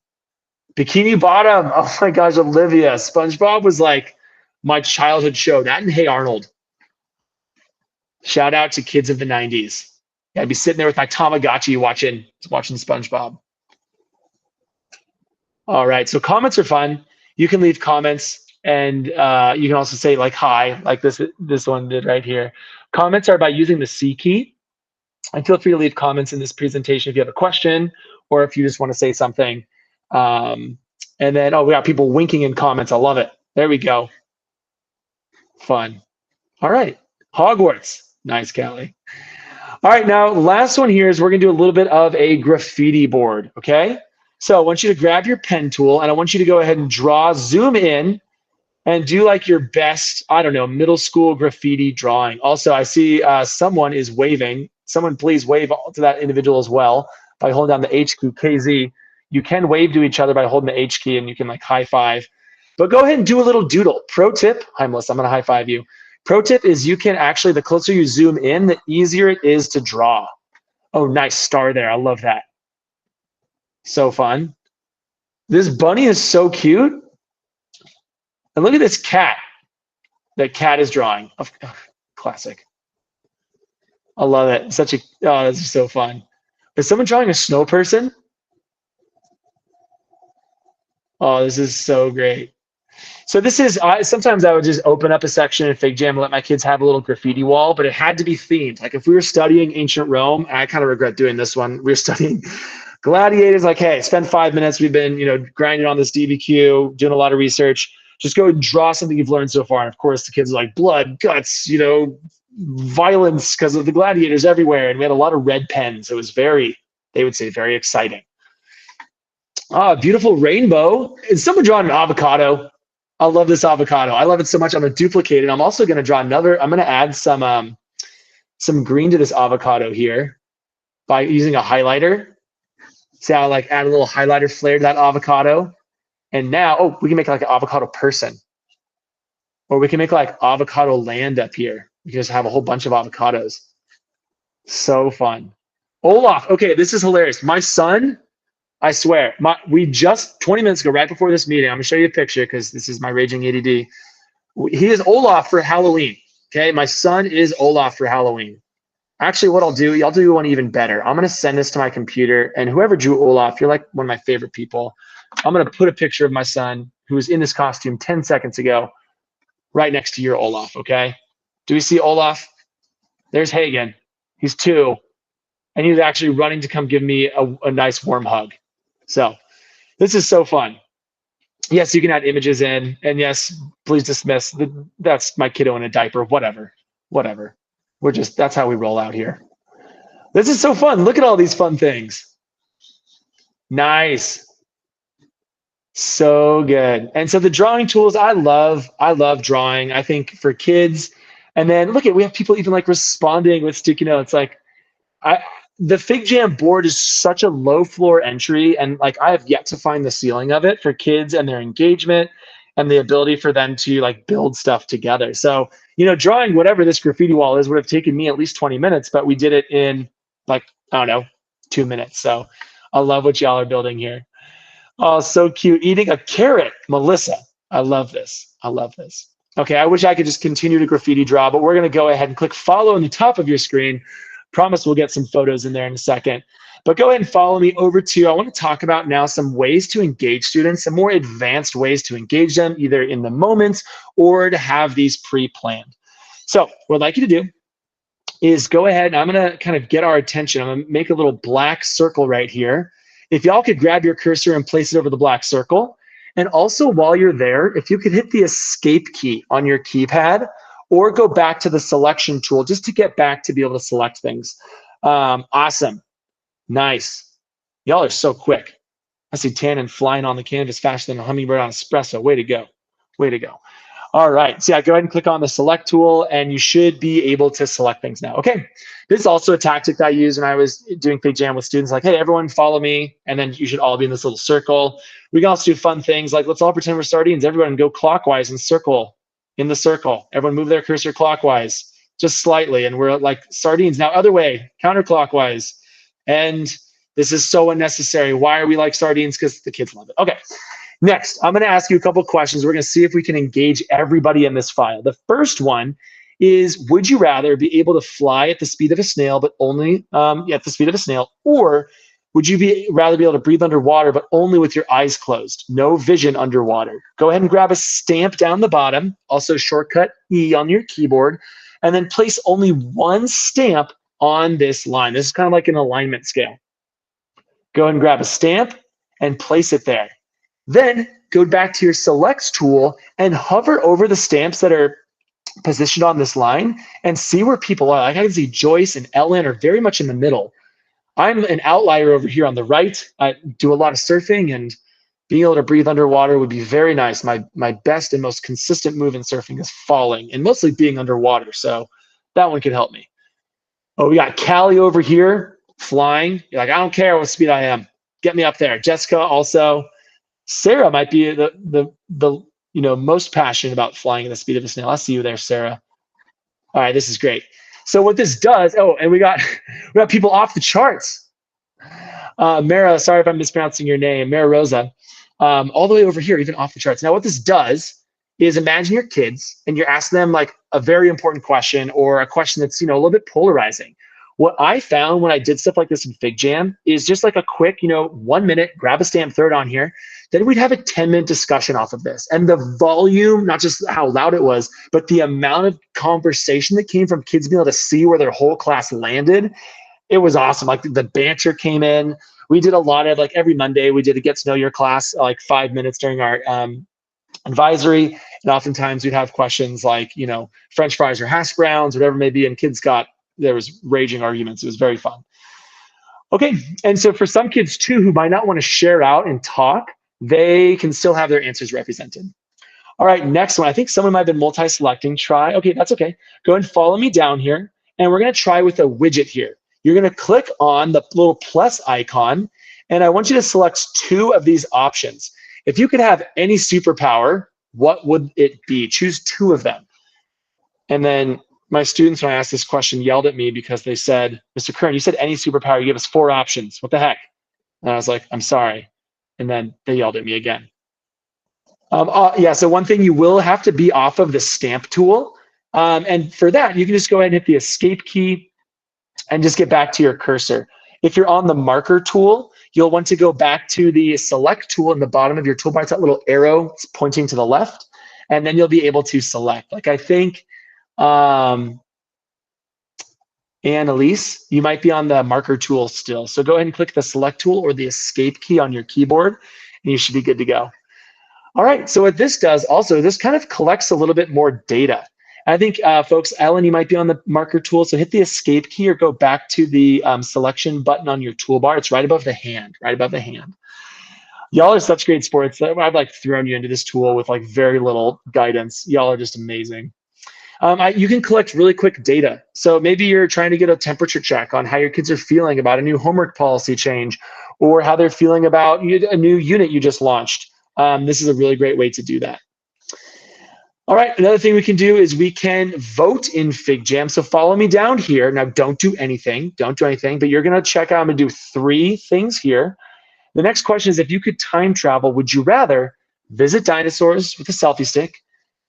Bikini Bottom. Oh my gosh, Olivia. SpongeBob was like my childhood show. That and Hey Arnold. Shout out to kids of the 90s. Yeah, I'd be sitting there with my Tamagotchi watching SpongeBob. All right, so comments are fun. You can leave comments and you can also say like hi, like this one did right here. Comments are by using the C key. And feel free to leave comments in this presentation if you have a question or if you just want to say something. And then, we got people winking in comments. I love it. There we go. Fun. All right. Hogwarts. Nice, Callie. All right. Now, last one here is we're going to do a little bit of a graffiti board. Okay. So I want you to grab your pen tool and I want you to go ahead and zoom in and do like your best, I don't know, middle school graffiti drawing. Also, I see someone is waving. Someone please wave to that individual as well by holding down the H key, KZ. You can wave to each other by holding the H key and you can like high five. But go ahead and do a little doodle. Pro tip, hi Melissa, I'm gonna high five you. Pro tip is you can actually, the closer you zoom in, the easier it is to draw. Oh, nice star there, I love that. So fun. This bunny is so cute. And look at this cat that Cat is drawing. Classic. I love it. This is so fun. Is someone drawing a snow person? Oh, this is so great. So this is, sometimes I would just open up a section in FigJam and let my kids have a little graffiti wall, but it had to be themed. Like if we were studying ancient Rome, I kind of regret doing this one. We were studying gladiators, like, hey, spend 5 minutes. We've been, grinding on this DBQ, doing a lot of research. Just go and draw something you've learned so far. And of course, the kids are like blood, guts, violence because of the gladiators everywhere. And we had a lot of red pens. It was they would say, very exciting. Beautiful rainbow. Is someone drawing an avocado? I love this avocado. I love it so much. I'm going to duplicate it. I'm also going to draw another. I'm going to add some green to this avocado here by using a highlighter. See how I add a little highlighter flare to that avocado. And now, we can make like an avocado person. Or we can make like avocado land up here. We can just have a whole bunch of avocados. So fun. Olaf. Okay, this is hilarious. My son, I swear, we just 20 minutes ago, right before this meeting, I'm gonna show you a picture because this is my raging ADD. He is Olaf for Halloween. Okay, my son is Olaf for Halloween. Actually, what I'll do one even better. I'm gonna send this to my computer, and whoever drew Olaf, you're like one of my favorite people. I'm gonna put a picture of my son who was in this costume 10 seconds ago, right next to your Olaf. Okay. Do we see Olaf? There's Hagen. He's 2, and he's actually running to come give me a nice warm hug. So this is so fun. Yes, you can add images in, and yes, please dismiss. That's my kiddo in a diaper. Whatever, whatever. That's how we roll out here. This is so fun. Look at all these fun things. Nice. So good. And so the drawing tools, I love drawing. I think for kids, and then look at, we have people even like responding with sticky notes. Like I, the FigJam board is such a low floor entry, and like I have yet to find the ceiling of it for kids and their engagement and the ability for them to like build stuff together. So, drawing whatever this graffiti wall is would have taken me at least 20 minutes, but we did it in like, I don't know, 2 minutes. So I love what y'all are building here. Oh, so cute. Eating a carrot, Melissa. I love this. I love this. Okay, I wish I could just continue to graffiti draw, but we're going to go ahead and click follow in the top of your screen. Promise we'll get some photos in there in a second. But go ahead and follow me over to, I want to talk about now some ways to engage students, some more advanced ways to engage them, either in the moment or to have these pre-planned. So what I'd like you to do is go ahead, and I'm going to kind of get our attention. I'm going to make a little black circle right here. If y'all could grab your cursor and place it over the black circle. And also while you're there, if you could hit the escape key on your keypad or go back to the selection tool just to get back to be able to select things. Awesome. Nice. Y'all are so quick. I see Tannen flying on the canvas faster than a hummingbird on espresso. Way to go. Way to go. All right, so yeah, go ahead and click on the select tool and you should be able to select things now. Okay, this is also a tactic that I used when I was doing FigJam with students, like, hey, everyone follow me, and then you should all be in this little circle. We can also do fun things like, let's all pretend we're sardines. Everyone go clockwise and circle in the circle. Everyone move their cursor clockwise, just slightly, and we're like sardines. Now, other way, counterclockwise. And this is so unnecessary. Why are we like sardines? Because the kids love it. Okay. Next, I'm going to ask you a couple of questions. We're going to see if we can engage everybody in this file. The first one is, would you rather be able to fly at the speed of a snail, but only at the speed of a snail, or would you rather be able to breathe underwater, but only with your eyes closed, no vision underwater? Go ahead and grab a stamp down the bottom, also shortcut E on your keyboard, and then place only one stamp on this line. This is kind of like an alignment scale. Go ahead and grab a stamp and place it there. Then go back to your select tool and hover over the stamps that are positioned on this line and see where people are. Like I can see Joyce and Ellen are very much in the middle. I'm an outlier over here on the right. I do a lot of surfing, and being able to breathe underwater would be very nice. My best and most consistent move in surfing is falling and mostly being underwater. So that one could help me. Oh, we got Callie over here flying. You're like, I don't care what speed I am. Get me up there. Jessica also. Sarah might be the most passionate about flying at the speed of a snail. I see you there, Sarah. All right, this is great. So what this does, and we got people off the charts. Mara, sorry if I'm mispronouncing your name, Mara Rosa, all the way over here, even off the charts. Now what this does is imagine your kids and you're asking them like a very important question or a question that's a little bit polarizing. What I found when I did stuff like this in FigJam is just like a quick 1 minute, grab a stamp, throw it on here. Then we'd have a 10-minute discussion off of this. And the volume, not just how loud it was, but the amount of conversation that came from kids being able to see where their whole class landed, it was awesome. Like the banter came in. We did a lot of, like every Monday, we did a get to know your class, like 5 minutes during our advisory. And oftentimes we'd have questions like, French fries or hash browns, whatever it may be. And there was raging arguments. It was very fun. Okay, and so for some kids too who might not want to share out and talk, they can still have their answers represented. All right, next one. I think someone might have been multi-selecting. Try. Okay, that's okay. Go ahead and follow me down here, and we're going to try with a widget here. You're going to click on the little plus icon, and I want you to select 2 of these options. If you could have any superpower, what would it be? Choose 2 of them. And then my students, when I asked this question, yelled at me because they said, Mr. Kern, you said any superpower. You gave us 4 options. What the heck? And I was like, I'm sorry. And then they yelled at me again. Yeah, so one thing, you will have to be off of the stamp tool And for that, you can just go ahead and hit the escape key and just get back to your cursor. If you're on the marker tool, you'll want to go back to the select tool in the bottom of your toolbar. It's that little arrow pointing to the left, and then you'll be able to select. Like I think, Annalise, you might be on the marker tool still. So go ahead and click the select tool or the escape key on your keyboard, and you should be good to go. All right, so what this does also, this kind of collects a little bit more data. I think, folks, Ellen, you might be on the marker tool, so hit the escape key or go back to the selection button on your toolbar. It's right above the hand, right above the hand. Y'all are such great sports. I've like thrown you into this tool with like very little guidance. Y'all are just amazing. You can collect really quick data. So maybe you're trying to get a temperature check on how your kids are feeling about a new homework policy change or how they're feeling about a new unit you just launched. This is a really great way to do that. All right, another thing we can do is we can vote in FigJam. So follow me down here. Now, don't do anything, but you're gonna check out, I'm gonna do 3 things here. The next question is, if you could time travel, would you rather visit dinosaurs with a selfie stick,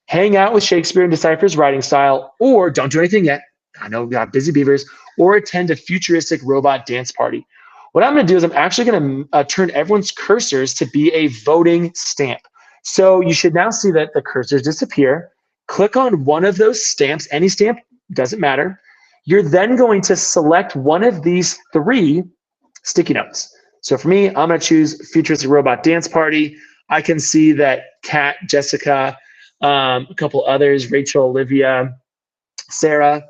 hang out with Shakespeare and decipher his writing style, or don't do anything yet, I know we got busy beavers, or attend a futuristic robot dance party? What I'm gonna do is I'm actually gonna turn everyone's cursors to be a voting stamp. So you should now see that the cursors disappear. Click on one of those stamps, any stamp, doesn't matter. You're then going to select one of these 3 sticky notes. So for me, I'm gonna choose Futuristic Robot Dance Party. I can see that Kat, Jessica, a couple others, Rachel, Olivia, Sarah,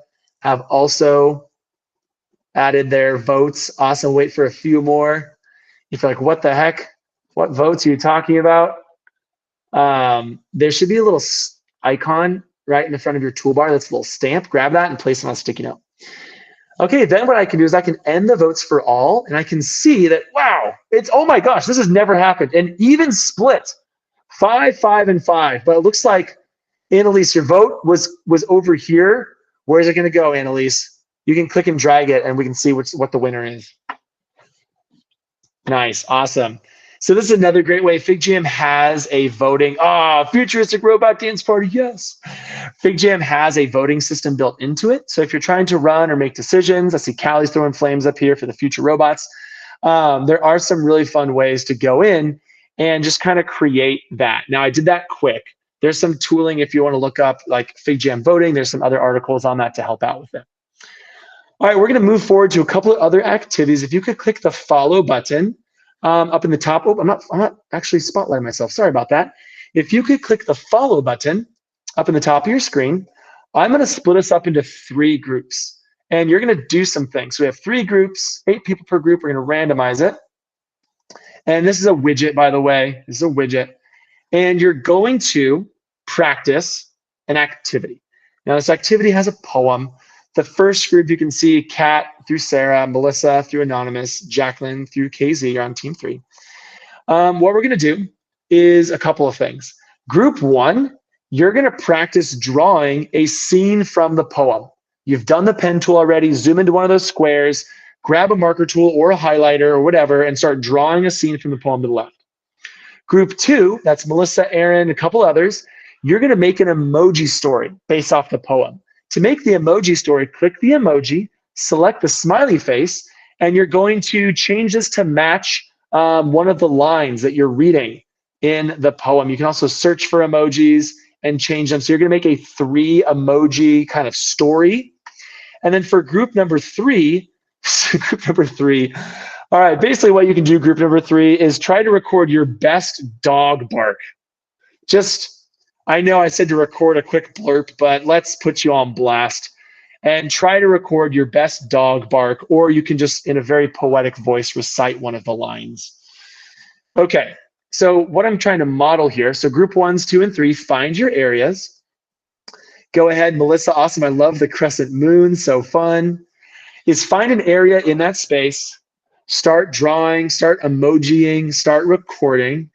have also added their votes. Awesome, wait for a few more. If you're like, what the heck? What votes are you talking about? There should be a little icon right in the front of your toolbar. That's a little stamp. Grab that and place it on a sticky note. Okay, then what I can do is I can end the votes for all, and I can see that, wow, oh my gosh, this has never happened. An even split, 5, 5, and 5. But it looks like, Annalise, your vote was over here. Where's it gonna go, Annalise? You can click and drag it, and we can see what the winner is. Nice, awesome. So this is another great way. FigJam has a voting, Futuristic Robot Dance Party, yes. FigJam has a voting system built into it. So if you're trying to run or make decisions, I see Callie's throwing flames up here for the future robots. There are some really fun ways to go in and just kind of create that. Now I did that quick. There's some tooling if you want to look up like FigJam voting. There's some other articles on that to help out with it. All right, we're gonna move forward to a couple of other activities. If you could click the follow button, up in the top. Oh, I'm not actually spotlighting myself. Sorry about that. If you could click the follow button up in the top of your screen, I'm going to split us up into 3 groups. And you're going to do some things. So we have 3 groups, 8 people per group. We're going to randomize it. And this is a widget, by the way. This is a widget. And you're going to practice an activity. Now, this activity has a poem. The first group you can see Kat through Sarah, Melissa through Anonymous, Jacqueline through KZ. You're on team 3. What we're going to do is a couple of things. Group 1, you're going to practice drawing a scene from the poem. You've done the pen tool already. Zoom into one of those squares, grab a marker tool or a highlighter or whatever, and start drawing a scene from the poem to the left. Group 2, that's Melissa, Aaron, a couple others. You're going to make an emoji story based off the poem. To make the emoji story, click the emoji, select the smiley face, and you're going to change this to match one of the lines that you're reading in the poem. You can also search for emojis and change them. So you're going to make a 3 emoji kind of story. And then for group number 3, all right, basically what you can do, group number 3, is try to record your best dog bark. I know I said to record a quick blurb, but let's put you on blast and try to record your best dog bark, or you can just, in a very poetic voice, recite one of the lines. Okay, so what I'm trying to model here, so group 1s, 2, and 3, find your areas. Go ahead, Melissa, awesome, I love the crescent moon, so fun. Is find an area in that space, start drawing, start emojiing, start recording.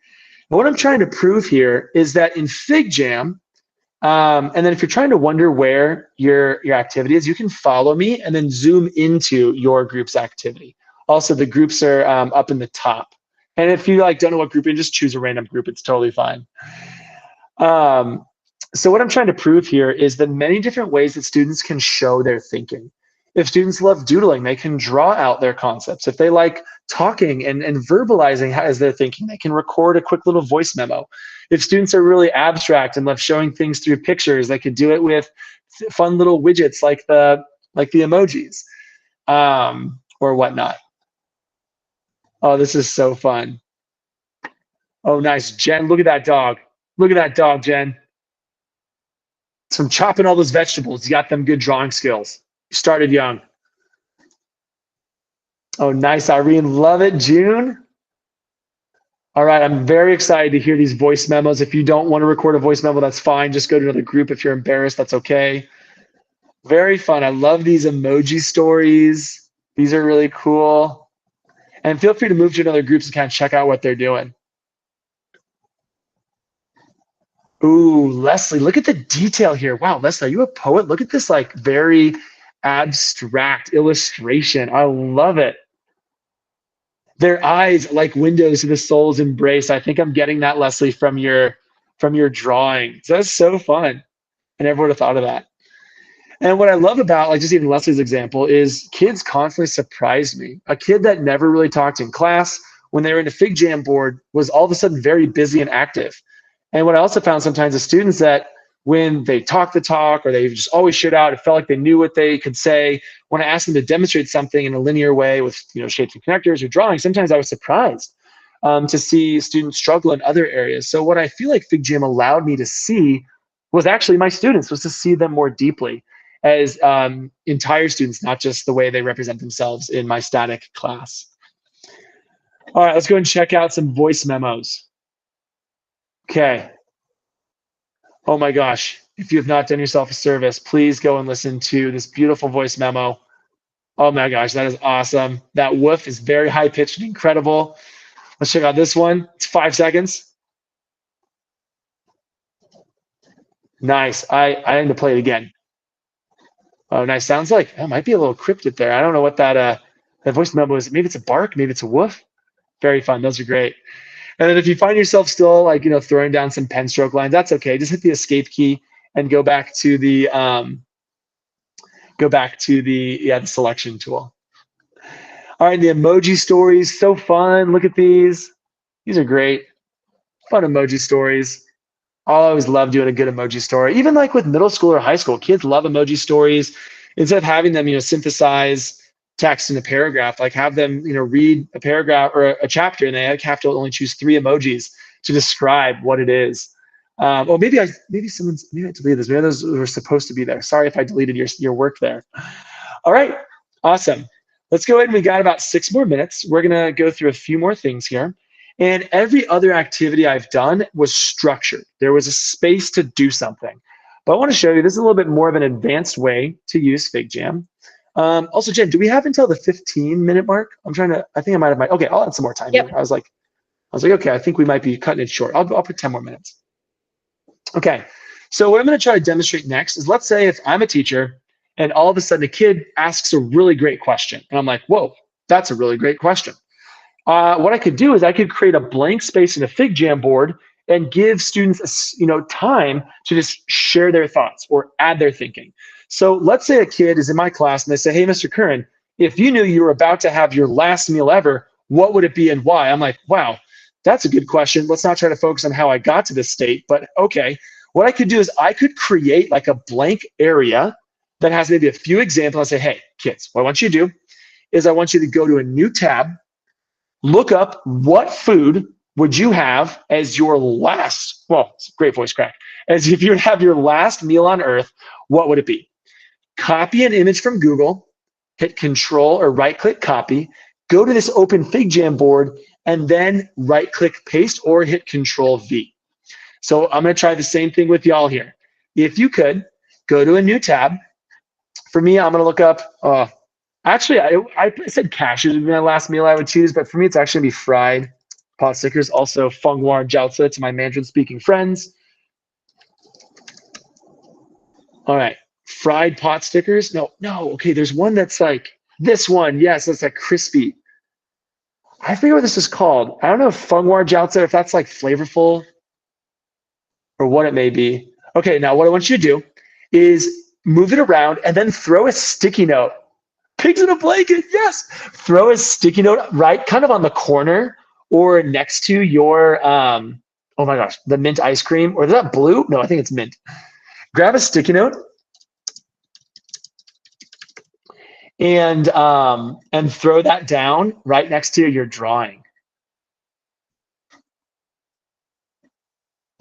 And what I'm trying to prove here is that in FigJam, and then if you're trying to wonder where your activity is, you can follow me and then zoom into your group's activity. Also, the groups are up in the top. And if you don't know what group, you just choose a random group. It's totally fine. So what I'm trying to prove here is the many different ways that students can show their thinking. If students love doodling, they can draw out their concepts. If they like talking and verbalizing as they're thinking, they can record a quick little voice memo. If students are really abstract and love showing things through pictures, they could do it with fun little widgets like the emojis or whatnot. Oh, this is so fun. Oh, nice. Jen, look at that dog. Look at that dog, Jen. It's from chopping all those vegetables. You got them good drawing skills. You started young. Oh, nice, Irene. Love it. June. All right, I'm very excited to hear these voice memos. If you don't want to record a voice memo, that's fine. Just go to another group. If you're embarrassed, that's okay. Very fun. I love these emoji stories. These are really cool. And feel free to move to another groups and kind of check out what they're doing. Ooh, Leslie, look at the detail here. Wow, Leslie, are you a poet? Look at this like very abstract illustration. I love it. Their eyes like windows to the soul's embrace. I think I'm getting that, Leslie, from your drawing. So that's so fun. I never would have thought of that. And what I love about like just even Leslie's example is kids constantly surprise me. A kid that never really talked in class when they were in a FigJam board was all of a sudden very busy and active. And what I also found sometimes is students that when they talk the talk or they just always shit out, it felt like they knew what they could say. When I asked them to demonstrate something in a linear way with shapes and connectors or drawing, sometimes I was surprised to see students struggle in other areas. So what I feel like FigJam allowed me to see was actually my students, was to see them more deeply as entire students, not just the way they represent themselves in my static class. All right, let's go and check out some voice memos. Okay. Oh my gosh. If you have not done yourself a service, please go and listen to this beautiful voice memo. Oh my gosh, that is awesome. That woof is very high pitched and incredible. Let's check out this one. It's 5 seconds. Nice. I need to play it again. Oh, nice. Sounds like that might be a little cryptic there. I don't know what that voice memo is. Maybe it's a bark. Maybe it's a woof. Very fun. Those are great. And then if you find yourself still like throwing down some pen stroke lines, that's okay. Just hit the escape key and go back to the the selection tool. All right, the emoji stories, so fun. Look at these. These are great. Fun emoji stories. I always love doing a good emoji story. Even like with middle school or high school, kids love emoji stories. Instead of having them, synthesize text in a paragraph, like have them, read a paragraph or a chapter, and they have to only choose 3 emojis to describe what it is. Or maybe I deleted this. Maybe those were supposed to be there. Sorry if I deleted your work there. All right, awesome. Let's go ahead and we got about 6 more minutes. We're gonna go through a few more things here. And every other activity I've done was structured. There was a space to do something. But I want to show you, this is a little bit more of an advanced way to use FigJam. Also, Jen, do we have until the 15-minute mark? I think I might have okay, I'll add some more time Yep. here. I was like, okay, I think we might be cutting it short. I'll put 10 more minutes. Okay, so what I'm going to try to demonstrate next is, let's say if I'm a teacher and all of a sudden a kid asks a really great question. And I'm like, whoa, that's a really great question. What I could do is I could create a blank space in a FigJam board and give students, time to just share their thoughts or add their thinking. So let's say a kid is in my class and they say, hey, Mr. Curran, if you knew you were about to have your last meal ever, what would it be and why? I'm like, wow, that's a good question. Let's not try to focus on how I got to this state, but okay. What I could do is I could create like a blank area that has maybe a few examples. I say, hey, kids, what I want you to do is I want you to go to a new tab, look up what food would you have as your last, well, it's a great voice crack, as if you would have your last meal on earth, what would it be? Copy an image from Google, hit Control or right-click copy, go to this open FigJam board, and then right-click paste or hit Control V. So I'm going to try the same thing with y'all here. If you could, go to a new tab. For me, I'm going to look up, actually, I said cashews would be my last meal I would choose, but for me, it's actually going to be fried pot stickers. Also, fengwar jiaozi to my Mandarin-speaking friends. All right, fried pot stickers. No, okay, there's one that's like this one. Yes, that's like crispy. I forget what this is called. I don't know if fengwar jiaozi, if that's like flavorful or what it may be. Okay, now what I want you to do is move it around and then throw a sticky note. Pigs in a blanket, yes. Throw a sticky note right kind of on the corner or next to your, oh my gosh, the mint ice cream. Or is that blue? No, I think it's mint. Grab a sticky note and throw that down right next to your drawing.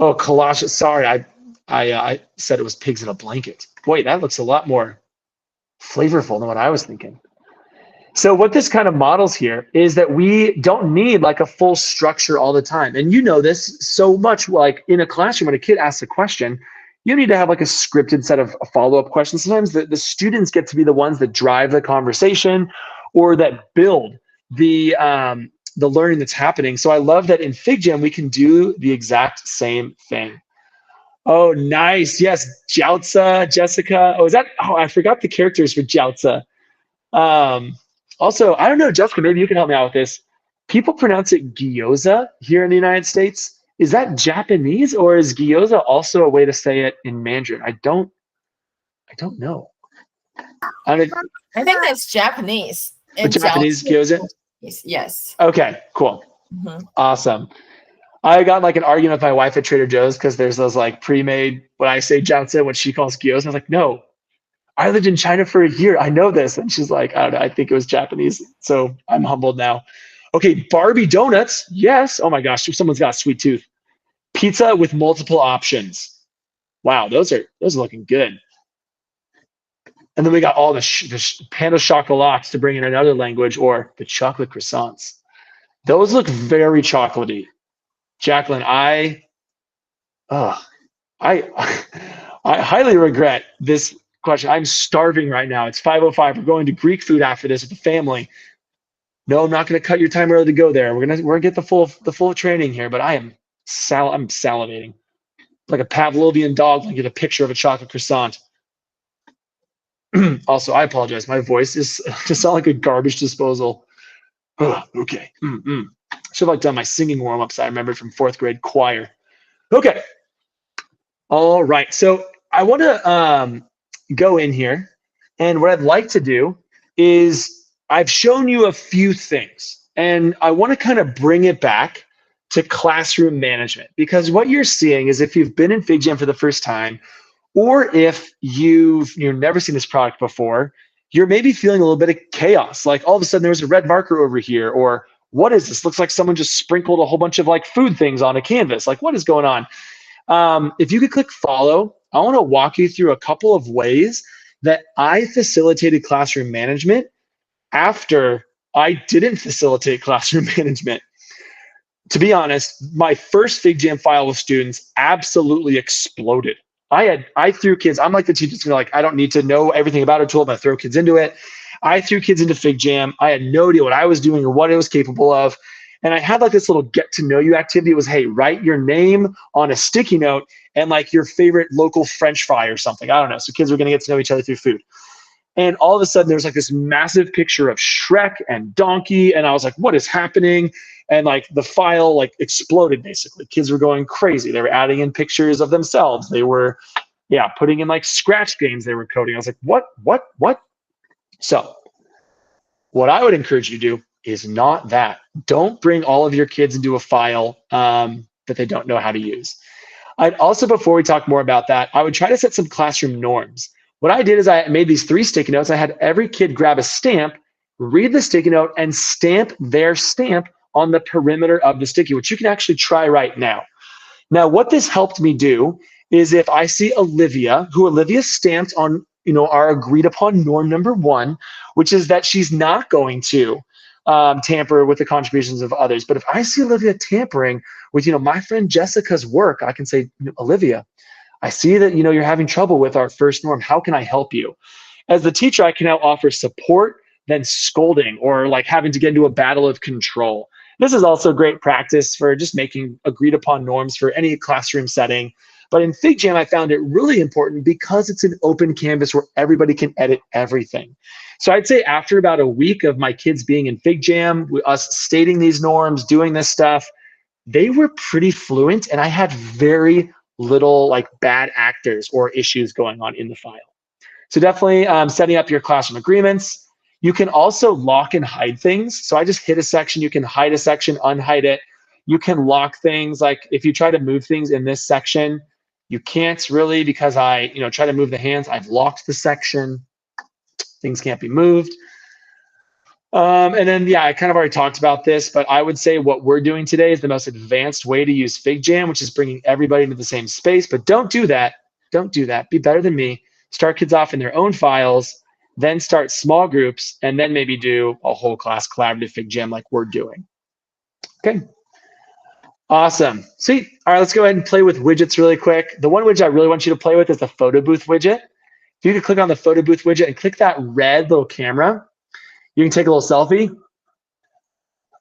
Oh, collage. Sorry, I said it was pigs in a blanket. Boy, that looks a lot more flavorful than what I was thinking. So what this kind of models here is that we don't need like a full structure all the time. And you know this so much, like in a classroom, when a kid asks a question, you need to have like a scripted set of follow-up questions. Sometimes the students get to be the ones that drive the conversation or that build the learning that's happening. So I love that in FigJam, we can do the exact same thing. Oh, nice. Yes, Jiaozi, Jessica. Oh, is that? Oh, I forgot the characters for Jiaozi. Um, Also, I don't know, Jessica, maybe you can help me out with this. People pronounce it gyoza here in the United States. Is that Japanese or is gyoza also a way to say it in Mandarin? I don't know. I mean, I think that's Japanese. a Japanese gyoza? Yes. Okay, cool. Mhm. Awesome. I got like an argument with my wife at Trader Joe's because there's those like pre-made, when I say jiaozi, what she calls gyoza. I was like, no, I lived in China for a year. I know this. And she's like, I don't know. I think it was Japanese. So I'm humbled now. Okay, Barbie donuts. Yes. Oh my gosh, someone's got a sweet tooth. Pizza with multiple options. Wow, those are looking good. And then we got all the panda chocolates to bring in another language, or the chocolate croissants. Those look very chocolatey. Jacqueline, uh, I I highly regret this question. I'm starving right now. It's 5:05. We're going to Greek food after this with the family. No, I'm not going to cut your time early to go there. We're gonna get the full training here. But I'm salivating like a Pavlovian dog when I get a picture of a chocolate croissant. Also, I apologize. My voice is just sound like a garbage disposal. Okay. Should have like done my singing warm-ups I remembered from 4th grade choir. Okay. All right. So I want to go in here, and what I'd like to do is I've shown you a few things, and I want to kind of bring it back to classroom management, because what you're seeing is, if you've been in FigJam for the first time, or if you've never seen this product before, you're maybe feeling a little bit of chaos. Like all of a sudden there's a red marker over here, or what is this? Looks like someone just sprinkled a whole bunch of like food things on a canvas. Like, what is going on? If you could click follow, I want to walk you through a couple of ways that I facilitated classroom management after I didn't facilitate classroom management. To be honest, my first FigJam file with students absolutely exploded. I threw kids, I'm like the teacher's like, I don't need to know everything about a tool, I'm gonna throw kids into it. I threw kids into FigJam. I had no idea what I was doing or what it was capable of. And I had like this little get to know you activity. It was, hey, write your name on a sticky note and like your favorite local French fry or something. I don't know. So kids were gonna get to know each other through food. And all of a sudden there's like this massive picture of Shrek and Donkey. And I was like, what is happening? And like the file like exploded basically. Kids were going crazy. They were adding in pictures of themselves. They were, putting in like scratch games they were coding. I was like, what? So what I would encourage you to do is not that. Don't bring all of your kids into a file that they don't know how to use. I'd also, before we talk more about that, I would try to set some classroom norms. What I did is I made these 3 sticky notes. I had every kid grab a stamp, read the sticky note, and stamp their stamp on the perimeter of the sticky, which you can actually try right now. Now, what this helped me do is, if I see Olivia, who Olivia stamped on, our agreed upon norm number 1, which is that she's not going to tamper with the contributions of others. But if I see Olivia tampering with, my friend Jessica's work, I can say, Olivia, I see that, you're having trouble with our first norm. How can I help you? As the teacher, I can now offer support than scolding or like having to get into a battle of control. This is also great practice for just making agreed upon norms for any classroom setting. But in FigJam, I found it really important because it's an open canvas where everybody can edit everything. So I'd say after about a week of my kids being in FigJam, us stating these norms, doing this stuff, they were pretty fluent, and I had very little like bad actors or issues going on in the file. So definitely setting up your classroom agreements. You can also lock and hide things. So I just hit a section. You can hide a section, unhide it. You can lock things. Like if you try to move things in this section, you can't really because I try to move the hands. I've locked the section. Things can't be moved. And then, yeah, I kind of already talked about this, but I would say what we're doing today is the most advanced way to use FigJam, which is bringing everybody into the same space. But don't do that. Don't do that. Be better than me. Start kids off in their own files, then start small groups, and then maybe do a whole class collaborative FigJam like we're doing. Okay. Awesome. Sweet. All right, let's go ahead and play with widgets really quick. The one widget I really want you to play with is the photo booth widget. If you could click on the photo booth widget and click that red little camera, you can take a little selfie.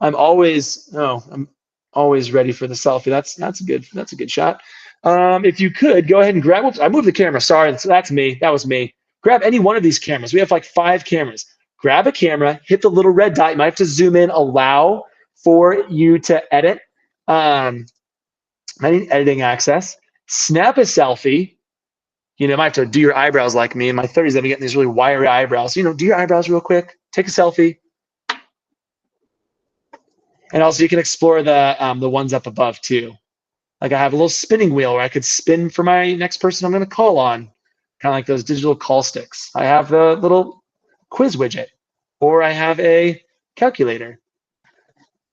I'm always ready for the selfie. That's a good shot. If you could go ahead and grab. Oops, I moved the camera. Sorry, so that's me. That was me. Grab any one of these cameras. We have like 5 cameras. Grab a camera. Hit the little red dot. You might have to zoom in. Allow for you to edit. I need editing access. Snap a selfie. You might have to do your eyebrows like me. In my 30s, I've been getting these really wiry eyebrows. Do your eyebrows real quick. Take a selfie. And also you can explore the ones up above too. Like I have a little spinning wheel where I could spin for my next person I'm going to call on. Kind of like those digital call sticks. I have the little quiz widget, or I have a calculator.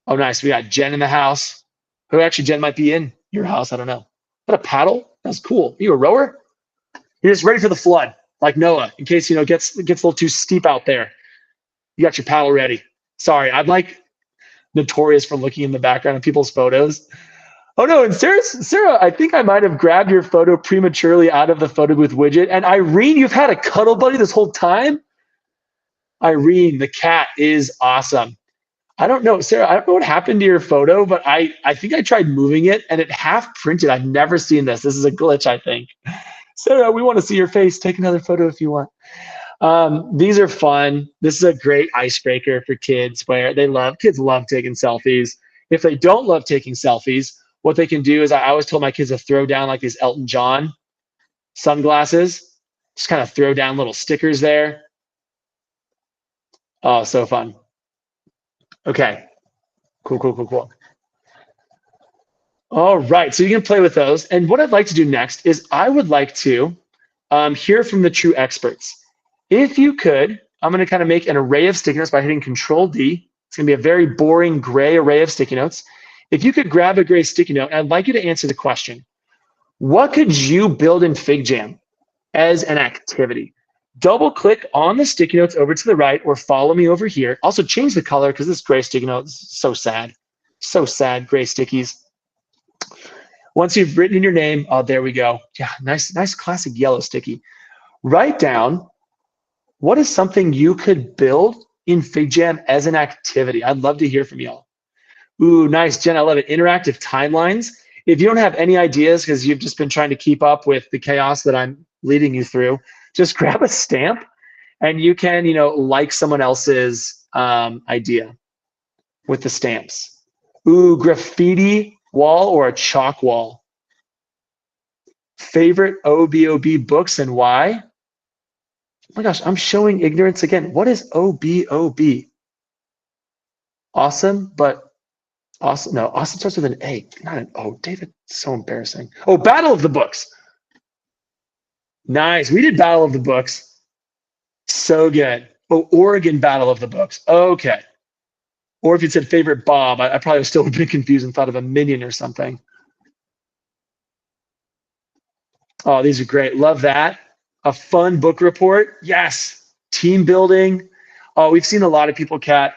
Oh, nice. We got Jen in the house. Who actually, Jen might be in your house. I don't know. Is that a paddle? That's cool. Are you a rower? You're just ready for the flood, like Noah, in case gets a little too steep out there. You got your paddle ready. Sorry, I'm like notorious for looking in the background of people's photos. Oh no, and Sarah, I think I might have grabbed your photo prematurely out of the photo booth widget. And Irene, you've had a cuddle buddy this whole time? Irene, the cat is awesome. I don't know, Sarah, I don't know what happened to your photo, but I think I tried moving it and it half printed. I've never seen this. This is a glitch, I think. Sarah, we want to see your face. Take another photo if you want. These are fun. This is a great icebreaker for kids where kids love taking selfies. If they don't love taking selfies, what they can do is I always told my kids to throw down like these Elton John sunglasses. Just kind of throw down little stickers there. Oh, so fun. Okay. Cool. All right, so you can play with those. And what I'd like to do next is I would like to hear from the true experts. If you could, I'm going to kind of make an array of sticky notes by hitting Control-D. It's going to be a very boring gray array of sticky notes. If you could grab a gray sticky note, I'd like you to answer the question. What could you build in FigJam as an activity? Double click on the sticky notes over to the right or follow me over here. Also change the color because this gray sticky note is so sad. So sad, gray stickies. Once you've written in your name, oh, there we go. Yeah, nice classic yellow sticky. Write down what is something you could build in FigJam as an activity. I'd love to hear from y'all. Ooh, nice, Jen. I love it. Interactive timelines. If you don't have any ideas because you've just been trying to keep up with the chaos that I'm leading you through, just grab a stamp and you can, like someone else's idea with the stamps. Ooh, graffiti wall or a chalk wall. Favorite OBOB books and why? Oh my gosh, I'm showing ignorance again. What is OBOB? Awesome, but awesome. No, awesome starts with an A, not an O. David, so embarrassing. Oh, Battle of the Books. Nice. We did Battle of the Books. So good. Oh, Oregon Battle of the Books. Okay. Or if you said favorite Bob, I probably still would have been confused and thought of a Minion or something. Oh, these are great. Love that. A fun book report. Yes. Team building. Oh, we've seen a lot of people, Kat,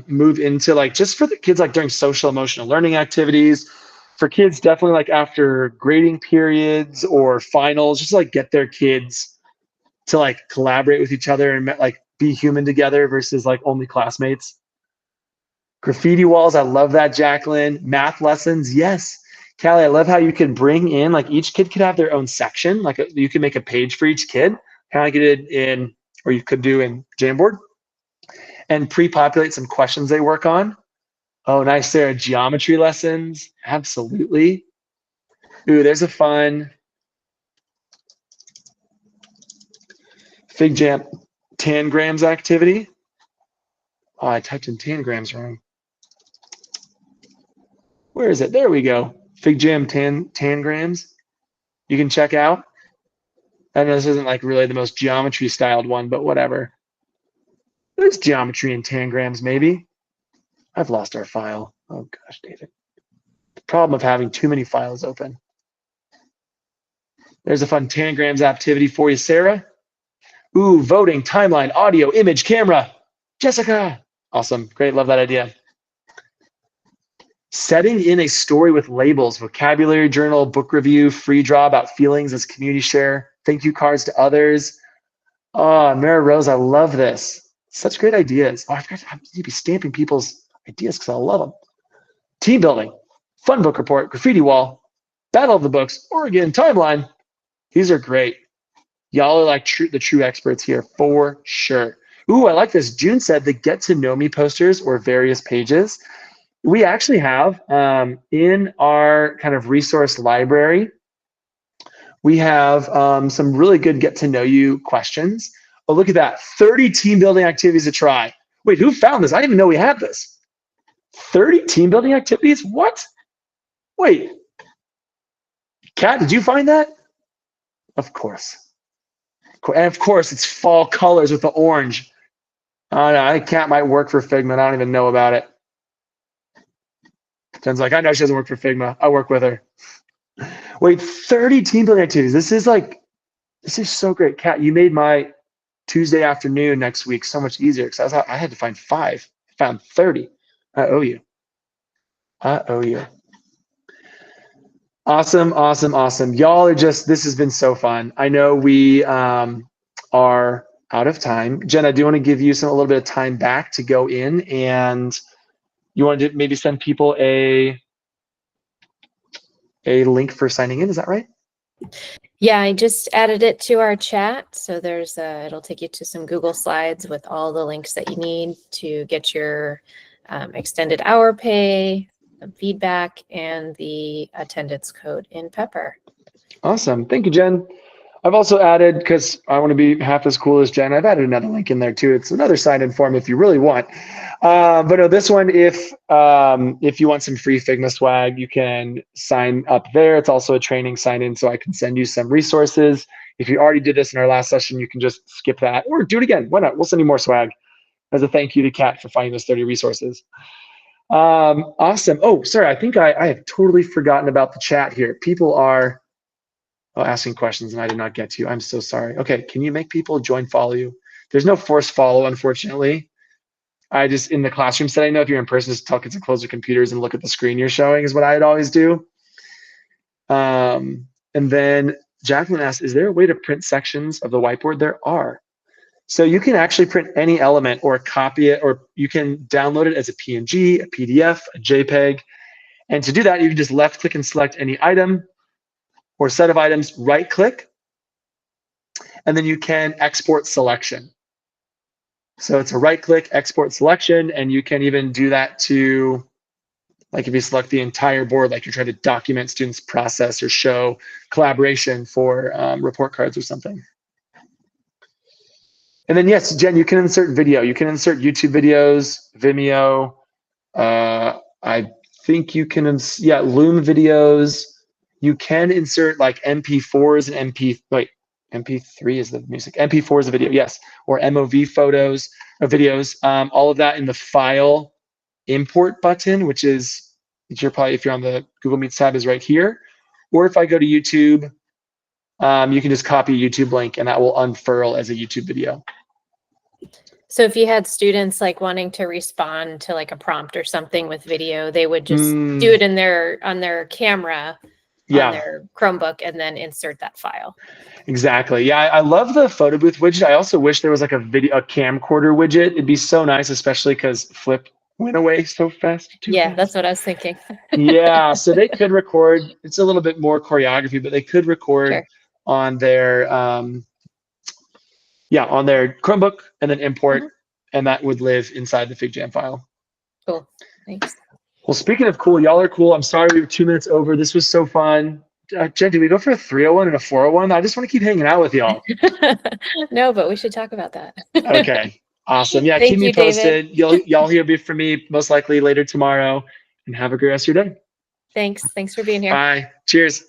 move into like just for the kids, like during social emotional learning activities. For kids, definitely like after grading periods or finals, just like get their kids to like collaborate with each other and like be human together versus like only classmates. Graffiti walls. I love that, Jacqueline. Math lessons. Yes. Callie, I love how you can bring in, like each kid could have their own section. Like you can make a page for each kid, kind of like you did in, or you could do in Jamboard, and pre-populate some questions they work on. Oh, nice, Sarah. Geometry lessons. Absolutely. Ooh, there's a fun FigJam tangrams activity. Oh, I typed in tangrams wrong. Where is it? There we go. FigJam tangrams. You can check out. I know this isn't like really the most geometry styled one, but whatever. There's geometry in tangrams, maybe. I've lost our file. Oh gosh, David. The problem of having too many files open. There's a fun tangrams activity for you, Sarah. Ooh, voting, timeline, audio, image, camera. Jessica. Awesome. Great. Love that idea. Setting in a story with labels, vocabulary journal, book review, free draw about feelings as community share, thank you cards to others. Oh, Mara Rose, I love this. Such great ideas. Oh, I need to be stamping people's ideas because I love them. Team building, fun book report, graffiti wall, battle of the books, Oregon timeline. These are great. Y'all are like the true experts here for sure. Ooh, I like this. June said the get to know me posters or various pages. We actually have in our kind of resource library, we have some really good get to know you questions. Oh, look at that. 30 team building activities to try. Wait, who found this? I didn't even know we had this. 30 team building activities? What? Wait. Kat, did you find that? Of course. And of course, it's fall colors with the orange. Oh, no, Kat might work for Figma. I don't even know about it. Jen's like, I know she doesn't work for Figma. I work with her. Wait, 30 team building activities. This is so great. Kat, you made my Tuesday afternoon next week so much easier because I had to find 5. I found 30. I owe you. Awesome. Y'all are just, this has been so fun. I know we are out of time. Jen, I do want to give you a little bit of time back to go in, and you wanted to maybe send people a link for signing in. Is that right? Yeah, I just added it to our chat. So there's it'll take you to some Google Slides with all the links that you need to get your extended hour pay, feedback, and the attendance code in Pepper. Awesome. Thank you, Jen. I've also added, because I want to be half as cool as Jen, I've added another link in there too. It's another sign-in form if you really want. But no, this one, if you want some free Figma swag, you can sign up there. It's also a training sign-in, so I can send you some resources. If you already did this in our last session, you can just skip that or do it again. Why not? We'll send you more swag as a thank you to Kat for finding those 30 resources. Awesome. Oh, sorry, I think I have totally forgotten about the chat here. People are asking questions and I did not get to you. I'm so sorry. Okay, can you make people join follow you? There's no forced follow, unfortunately. I just, in the classroom setting, I know if you're in person, just tell kids to close their computers and look at the screen you're showing is what I'd always do. And then Jacqueline asked, is there a way to print sections of the whiteboard? There are. So you can actually print any element or copy it, or you can download it as a PNG, a PDF, a JPEG. And to do that, you can just left click and select any item or set of items, right click, and then you can export selection. So it's a right click, export selection, and you can even do that to, like if you select the entire board, like you're trying to document students' process or show collaboration for report cards or something. And then yes, Jen, you can insert video. You can insert YouTube videos, Vimeo. I think you can, Loom videos. You can insert like MP4s and MP3 is the music. MP4 is the video, yes, or MOV photos or videos. All of that in the file import button, which you're probably, if you're on the Google Meets tab, is right here. Or if I go to YouTube, you can just copy a YouTube link and that will unfurl as a YouTube video. So if you had students like wanting to respond to like a prompt or something with video, they would just do it on their camera, on their Chromebook, and then insert that file. Exactly. Yeah, I love the photo booth widget. I also wish there was like a camcorder widget. It'd be so nice, especially because Flip went away so fast. Yeah, that's what I was thinking. Yeah, so they could record. It's a little bit more choreography, but they could record on their on their Chromebook and then import, and that would live inside the FigJam file. Cool. Thanks. Well, speaking of cool, y'all are cool. I'm sorry we were 2 minutes over. This was so fun. Jen, do we go for a 301 and a 401? I just want to keep hanging out with y'all. No, but we should talk about that. Okay. Awesome. Yeah, Thank keep me you, David. posted. Y'all hear from me most likely later tomorrow. And have a great rest of your day. Thanks for being here. Bye. Cheers.